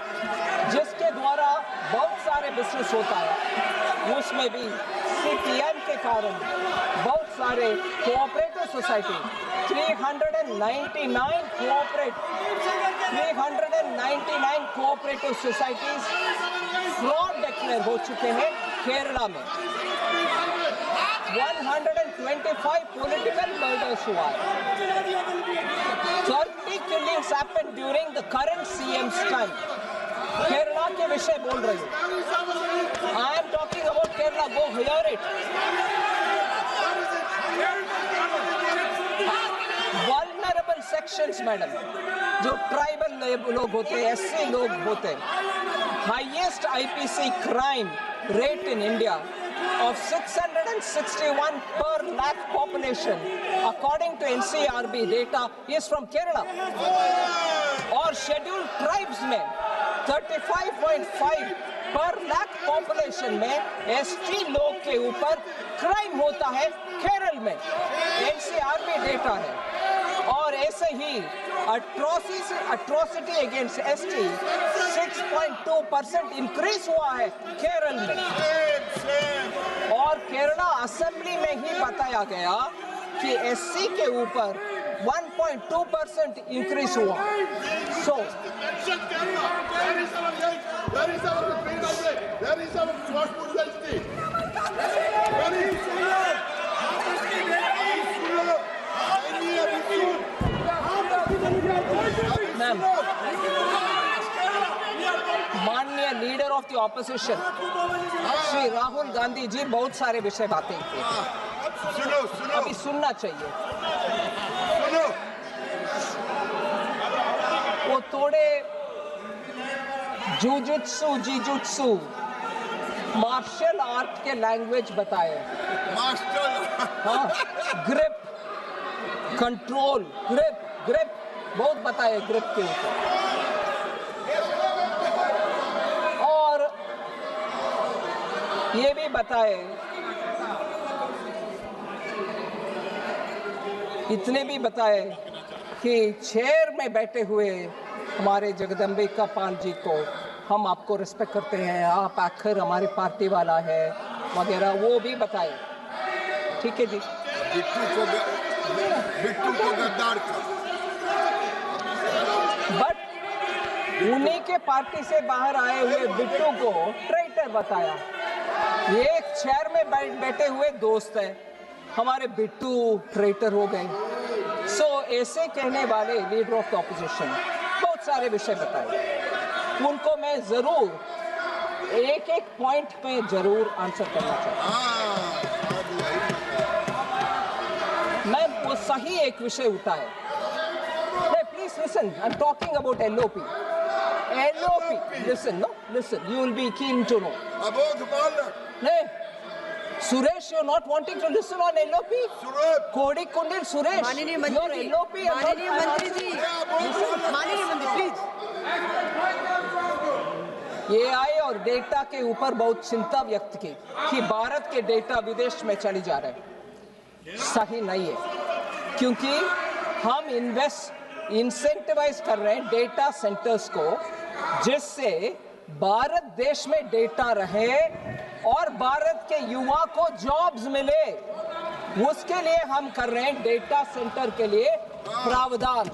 जिसके द्वारा बहुत सारे बिजनेस होता है, उसमें भी सीपीएम के कारण बहुत सारे cooperative society 399 cooperative societies fraud declare हो चुके हैं केरला में। 125 पॉलिटिकल मर्डर्स हुआ है। 30 killings happened during the current CM's time. Kerala के विषय बोल रही हूँ। I am talking about Kerala. Go hear it. Vulnerable sections, madam, जो ट्राइबल लोग होते हैं, SC लोग होते हैं, highest IPC crime rate in India of 661 per lakh population according to NCRB data is from Kerala. और scheduled tribes में 35.5 पर लाख पॉपुलेशन में ST लोग के ऊपर क्राइम होता है केरल में। NCRB डेटा है। और ऐसे ही अट्रॉसिटी अगेंस्ट ST 6.2% इंक्रीज हुआ है केरल में। और केरला असेंबली में ही बताया गया कि SC के ऊपर 1.2% इंक्रीज हुआ। सो मैम, माननीय leader of the opposition Shri Rahul Gandhi ji बहुत सारे विषय बातें की, अभी सुनना चाहिए। वो थोड़े जीजुत्सु मार्शल आर्ट के लैंग्वेज बताए। हाँ, ग्रिप, कंट्रोल, ग्रिप बहुत बताए ग्रिप के ऊपर। और ये भी बताए, इतने भी बताए कि चेयर में बैठे हुए हमारे जगदम्बिका पाल जी को हम आपको रिस्पेक्ट करते हैं, आप आखिर हमारी पार्टी वाला है वगैरह, वो भी बताए। ठीक है जी। बिट्टू को गद्दार का, बट उन्हीं के पार्टी से बाहर आए हुए बिट्टू को ट्रेटर बताया। ये एक चेयर में बैठे हुए दोस्त है, हमारे बिट्टू ट्रेटर हो गए। सो ऐसे कहने वाले लीडर ऑफ द ऑपोजिशन बहुत सारे विषय बताए, उनको मैं जरूर एक एक पॉइंट पे जरूर आंसर करना चाहूँगा। मैं वो सही एक विषय उठाए। Please listen, I'm talking about LOP. Listen, no? Listen, you will be keen to know. नहीं, Suresh, you're not wanting to listen on LOP? Kodi Kundil Suresh, माननीय your मंत्री LOP जी, माननीय मंत्री जी, माननीय मंत्री प्लीज। AI और डेटा के ऊपर बहुत चिंता व्यक्त की कि भारत के डेटा विदेश में चली जा रहे हैं। सही नहीं है, क्योंकि हम इंसेंटिवाइज कर रहे हैं डेटा सेंटर्स को, जिससे भारत देश में डेटा रहे और भारत के युवा को जॉब्स मिले। उसके लिए हम कर रहे हैं डेटा सेंटर के लिए प्रावधान,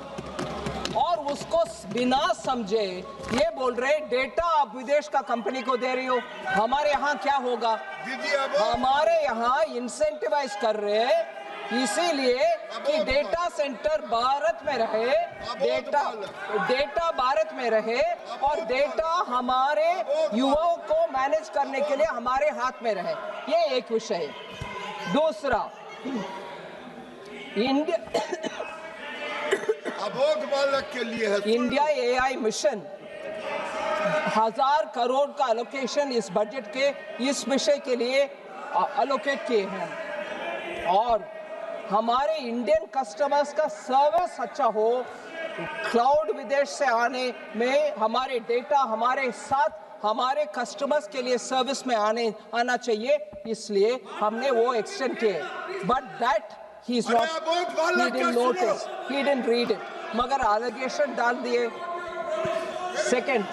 और उसको बिना समझे ये बोल रहे डेटा आप विदेश का कंपनी को दे रही हो। हमारे यहाँ क्या होगा? हमारे यहाँ इंसेंटिवाइज कर रहे हैं इसीलिए कि डेटा सेंटर भारत में रहे, डेटा भारत में रहे और डेटा हमारे युवाओं को मैनेज करने के लिए हमारे हाथ में रहे। ये एक विषय है। दूसरा, अबोध बालक के लिए है इंडिया AI मिशन 1000 करोड़ का अलोकेशन इस बजट के इस विषय के लिए अलोकेट किए हैं, और हमारे इंडियन कस्टमर्स का सर्विस अच्छा हो, क्लाउड विदेश से आने में हमारे डेटा हमारे साथ हमारे कस्टमर्स के लिए सर्विस में आना चाहिए, इसलिए हमने वो एक्सटेंड किए। But that he is not, he didn't notice, he didn't read it, मगर एलिगेशन डाल दिए। Second,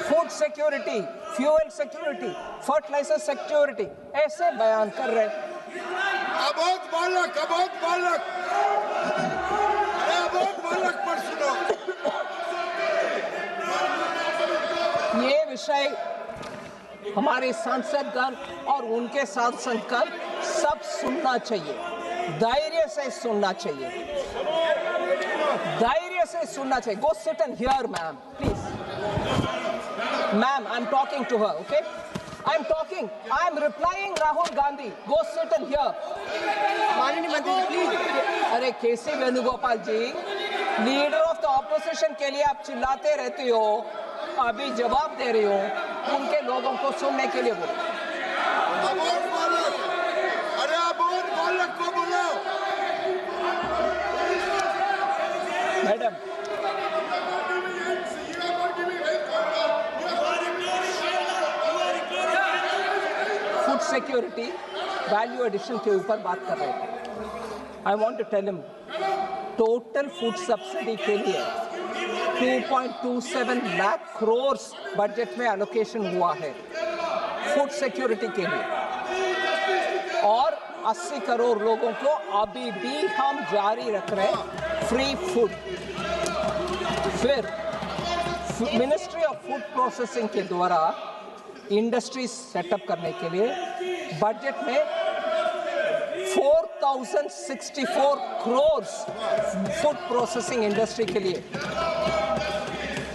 food security, fuel security, fertiliser security, ऐसे बयान कर रहे। अबोध बालक पर सुनो। ये विषय हमारे सांसदगण और उनके सांसदगण सब सुनना चाहिए, धैर्य से सुनना चाहिए, धैर्य से सुनना चाहिए। Go sit and hear, ma'am, please. Ma'am, I'm talking to her, okay? I'm talking. I'm replying Rahul Gandhi. Go sit and hear. माननीय मंत्री जी प्लीज। अरे केसी वेणुगोपाल जी, लीडर ऑफ द ऑपोजिशन के लिए आप चिल्लाते रहते हो, अभी जवाब दे रही हो, उनके लोगों को सुनने के लिए बोलो। अबोध बालक, अरे अबोध बालक को बुलाओ। Madam, food security, value addition के ऊपर बात कर रहे हैं। I want to tell him, total food subsidy के लिए 2.27 लाख करोड़ बजट में एलोकेशन हुआ है फूड सिक्योरिटी के लिए, और 80 करोड़ लोगों को अभी भी हम जारी रख रहे हैं फ्री फूड। फिर मिनिस्ट्री ऑफ फूड प्रोसेसिंग के द्वारा इंडस्ट्रीज सेटअप करने के लिए बजट में 4064 करोड़ फूड प्रोसेसिंग इंडस्ट्री के लिए,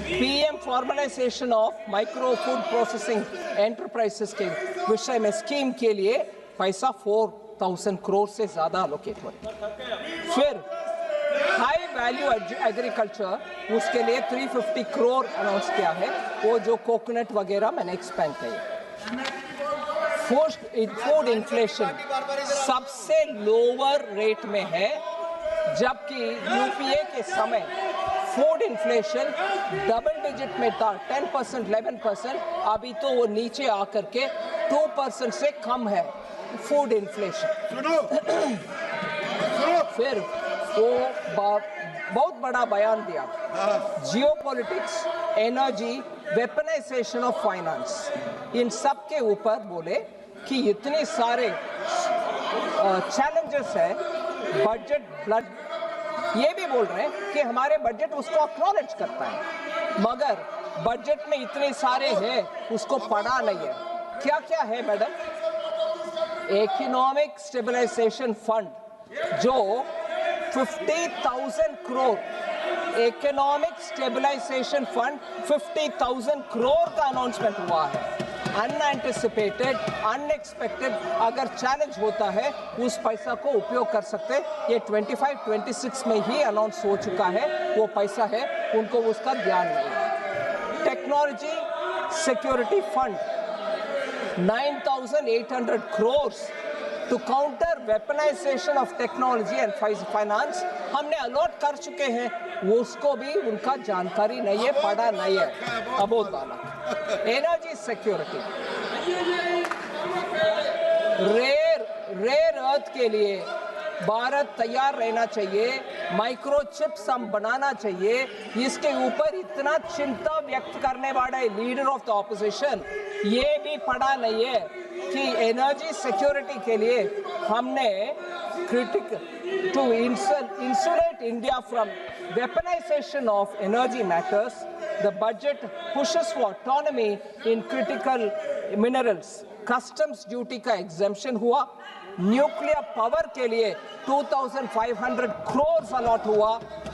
PM formalisation of micro food processing enterprises के विषय में स्कीम के लिए पैसा 4000 करोड़ से ज्यादा अलोकेट हो रहे। फिर हाई वैल्यू एग्रीकल्चर, उसके लिए 350 करोड़ अनाउंस किया है, वो जो कोकोनट वगैरह मैंने एक्सपेंड किया। फूड इन्फ्लेशन सबसे लोअर रेट में है, जबकि यूपीए के समय फूड इन्फ्लेशन डबल डिजिट में था, 10%, 11%, अभी तो वो नीचे आकर के 2% से कम है फूड इन्फ्लेशन। फिर वो बहुत बड़ा बयान दिया, geopolitics, energy, weaponisation of finance, इन सब के ऊपर बोले कि इतने सारे चैलेंजेस है, बजट ब्लड, ये भी बोल रहे हैं कि हमारे बजट उसको एक्नॉलेज करता है, मगर बजट में इतने सारे हैं उसको पढ़ा नहीं है। क्या क्या है मैडम? इकोनॉमिक स्टेबलाइजेशन फंड जो 50,000 crore, economic stabilisation fund 50,000 crore का अनाउंसमेंट हुआ है। अनएंटिसिपेटेड, अनएक्सपेक्टेड, अगर चैलेंज होता है उस पैसा को उपयोग कर सकते। ये 25-26 में ही अनाउंस हो चुका है, वो पैसा है, उनको उसका ध्यान नहीं है। Technology security fund 9,800 crore to counter weaponisation of technology and finance हमने अलॉट कर चुके हैं, वो उसको भी उनका जानकारी नहीं है, पढ़ा नहीं है। अबोध बालक। एनर्जी सिक्योरिटी, रेयर अर्थ के लिए भारत तैयार रहना चाहिए, माइक्रोचिप्स हम बनाना चाहिए, इसके ऊपर इतना चिंता व्यक्त करने वाले लीडर ऑफ द ऑपोजिशन ये भी पढ़ा नहीं है कि एनर्जी सिक्योरिटी के लिए हमने critical to insulate India from weaponization of energy matters, the budget pushes for autonomy in critical minerals, customs duty का exemption हुआ, न्यूक्लियर पावर के लिए 2,500 करोड़ अलॉट हुआ,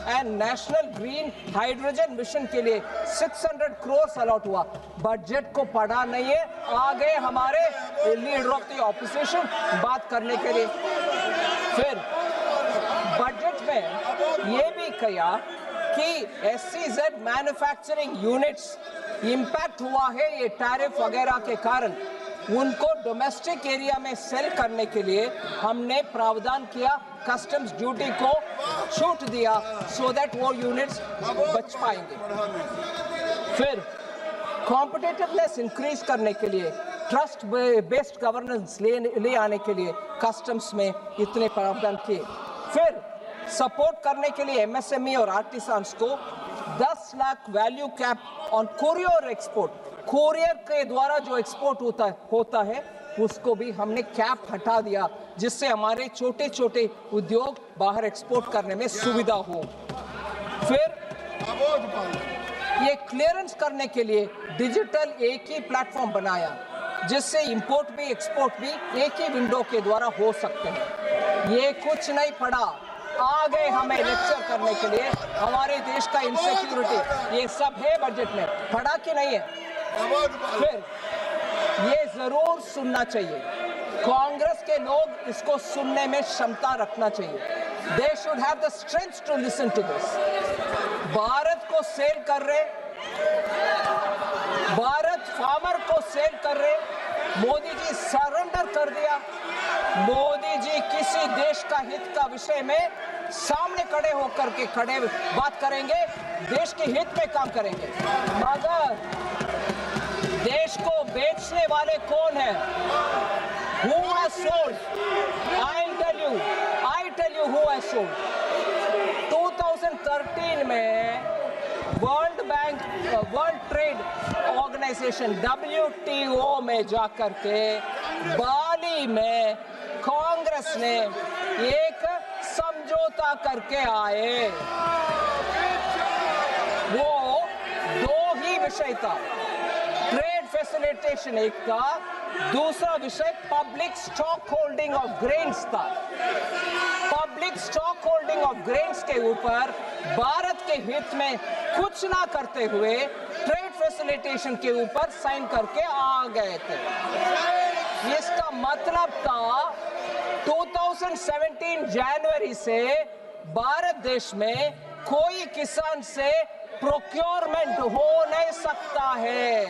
and national green hydrogen mission के लिए 600 करोड़ अलॉट हुआ। बजट को पढ़ा नहीं है, आ गए हमारे लीडर ऑफ द ऑपोजिशन बात करने के लिए। फिर बजट में ये भी कहा कि SEZ मैन्युफैक्चरिंग यूनिट्स इंपैक्ट हुआ है ये टैरिफ वगैरह के कारण, उनको डोमेस्टिक एरिया में सेल करने के लिए हमने प्रावधान किया, कस्टम्स ड्यूटी को छूट दिया, सो दैट वो यूनिट्स बच पाएंगे। फिर कॉम्पिटिटिवनेस इंक्रीज करने के लिए, ट्रस्ट बेस्ड गवर्नेंस ले आने के लिए कस्टम्स में इतने प्रावधान किए। फिर सपोर्ट करने के लिए एमएसएमई और आर्टिसंस को 10 lakh value cap on courier export, courier के द्वारा जो एक्सपोर्ट होता है उसको भी हमने कैप हटा दिया, जिससे हमारे छोटे छोटे उद्योग बाहर एक्सपोर्ट करने में सुविधा हो। फिर ये क्लियरेंस करने के लिए डिजिटल एक ही प्लेटफॉर्म बनाया, जिससे इंपोर्ट भी एक्सपोर्ट भी एक ही विंडो के द्वारा हो सकते हैं। ये कुछ नहीं पड़ा, आ गए हमें लेक्चर करने के लिए हमारे देश का इनसिक्योरिटी, ये सब है बजट में, पड़ा कि नहीं है? फिर ये जरूर सुनना चाहिए, कांग्रेस के लोग इसको सुनने में क्षमता रखना चाहिए। They should have the strength to listen to this. Bharat को सेल कर रहे, भारत फार्मर को सेल कर रहे, मोदी जी सरेंडर कर दिया। मोदी जी किसी देश का हित का विषय में सामने खड़े बात करेंगे, देश के हित में काम करेंगे, मगर देश को बेचने वाले कौन है? Who has sold? I tell you who has sold. 2013 में वर्ल्ड ट्रेड ऑर्गेनाइजेशन WTO में जाकर के बाली में कांग्रेस ने एक समझौता करके आए। वो दो ही विषय था, ट्रेड फैसिलिटेशन एक था, दूसरा विषय public stock holding of grains था। Public stock holding of grains के ऊपर भारत के हित में कुछ ना करते हुए ट्रेड फैसिलिटेशन के ऊपर साइन करके आ गए थे। इसका मतलब था 2017 जनवरी से भारत देश में कोई किसान से प्रोक्योरमेंट हो नहीं सकता है,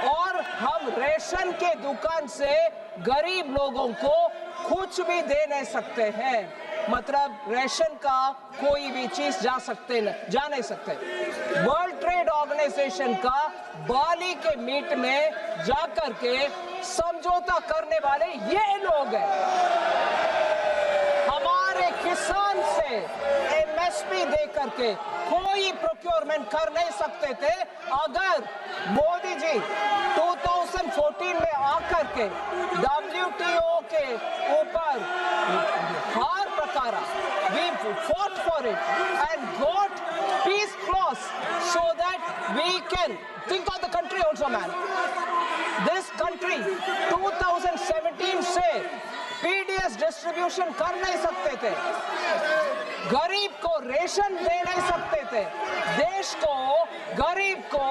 और हम रेशन के दुकान से गरीब लोगों को कुछ भी दे नहीं सकते हैं। मतलब रेशन का कोई भी चीज जा नहीं सकते। वर्ल्ड ट्रेड ऑर्गेनाइजेशन का बाली के मीट में जाकर के समझौता करने वाले ये लोग हैं। हमारे किसान से एमएसपी दे करके कोई प्रोक्योरमेंट कर नहीं सकते थे। अगर मोदी जी 2014 में आकर के WTO के ऊपर हर प्रकार we fought for it and got peace clause so that we can think of the country also, man. This country 2017 से PDS डिस्ट्रीब्यूशन कर नहीं सकते थे, गरीब को रेशन दे नहीं सकते थे, देश को, गरीब को,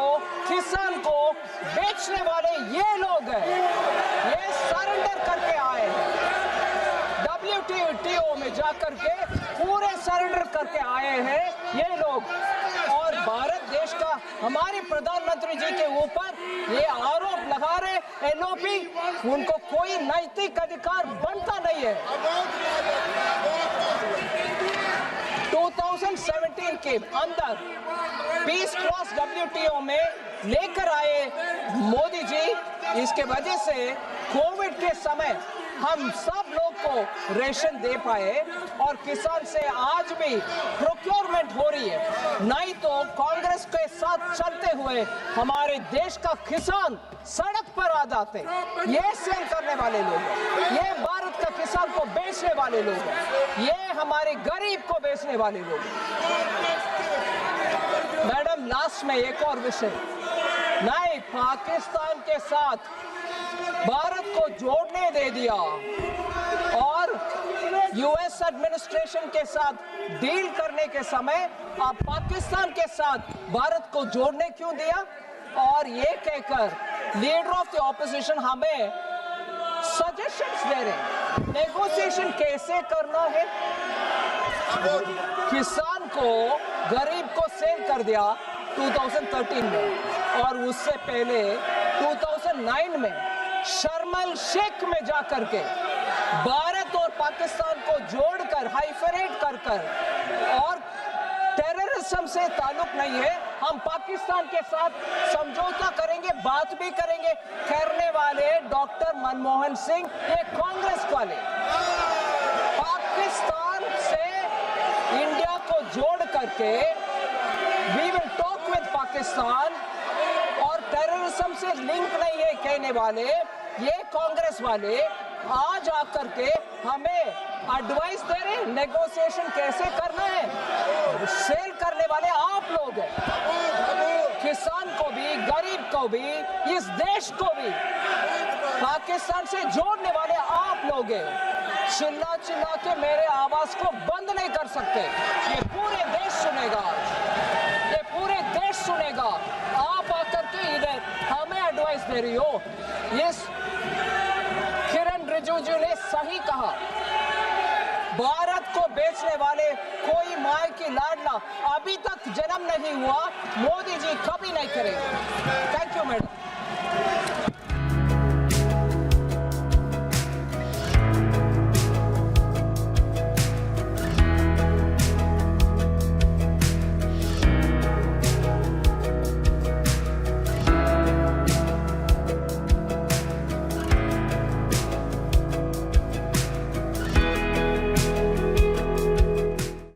किसान को बेचने वाले ये लोग हैं। ये सरेंडर करके आए हैं, WTO में जाकर के पूरे सरेंडर करके आए हैं ये लोग। और भारत देश का हमारे प्रधानमंत्री जी के ऊपर ये आरोप लगा रहे LOP, उनको कोई नैतिक अधिकार बनता नहीं है। 2017 के अंदर पीस क्लॉज WTO में लेकर आए मोदी जी। इसके वजह से कोविड के समय हम सब लोग को रेशन दे पाए और किसान से आज भी प्रोक्योरमेंट हो रही है। नहीं तो कांग्रेस के साथ चलते हुए हमारे देश का किसान सड़क पर आ जाते। ये सेल करने वाले लोग हैं, ये भारत का किसान को बेचने वाले लोग हैं, ये हमारे गरीब को बेचने वाले लोग हैं। मैडम, लास्ट में एक और विषय, नहीं पाकिस्तान के साथ भारत को जोड़ने दे दिया और यूएस एडमिनिस्ट्रेशन के साथ डील करने के समय आप पाकिस्तान के साथ भारत को जोड़ने क्यों दिया? और ये कहकर लीडर ऑफ द ऑपोजिशन हमें सजेशंस दे रहे हैं नेगोशिएशन कैसे करना है। किसान को, गरीब को सेल कर दिया 2013 में, और उससे पहले 2009 में शर्मल शेख में जाकर के भारत और पाकिस्तान को जोड़कर हाइफरेट कर और टेररिज्म से ताल्लुक नहीं है, हम पाकिस्तान के साथ समझौता करेंगे, बात भी करेंगे कहने वाले डॉक्टर मनमोहन सिंह, ये कांग्रेस वाले पाकिस्तान से इंडिया को जोड़ करके we will talk with Pakistan और टेररिज्म से लिंक नहीं है कहने वाले ये कांग्रेस वाले आज आकर के हमें एडवाइस दे रहे, नेगोशिएशन कैसे करना है। सेल करने वाले आप लोग हैं, किसान को भी, गरीब को भी, इस देश को भी पाकिस्तान से जोड़ने वाले आप लोग हैं। चिल्ला चिल्ला के मेरे आवाज को बंद नहीं कर सकते, ये पूरे देश सुनेगा, ये पूरे देश सुनेगा। आप आकर के इधर हमें एडवाइस दे रही हो। इस किरण रिजिजू ने सही कहा, भारत को बेचने वाले कोई माय की लाडला अभी तक जन्म नहीं हुआ, मोदी जी कभी नहीं करेंगे। Thank you madam.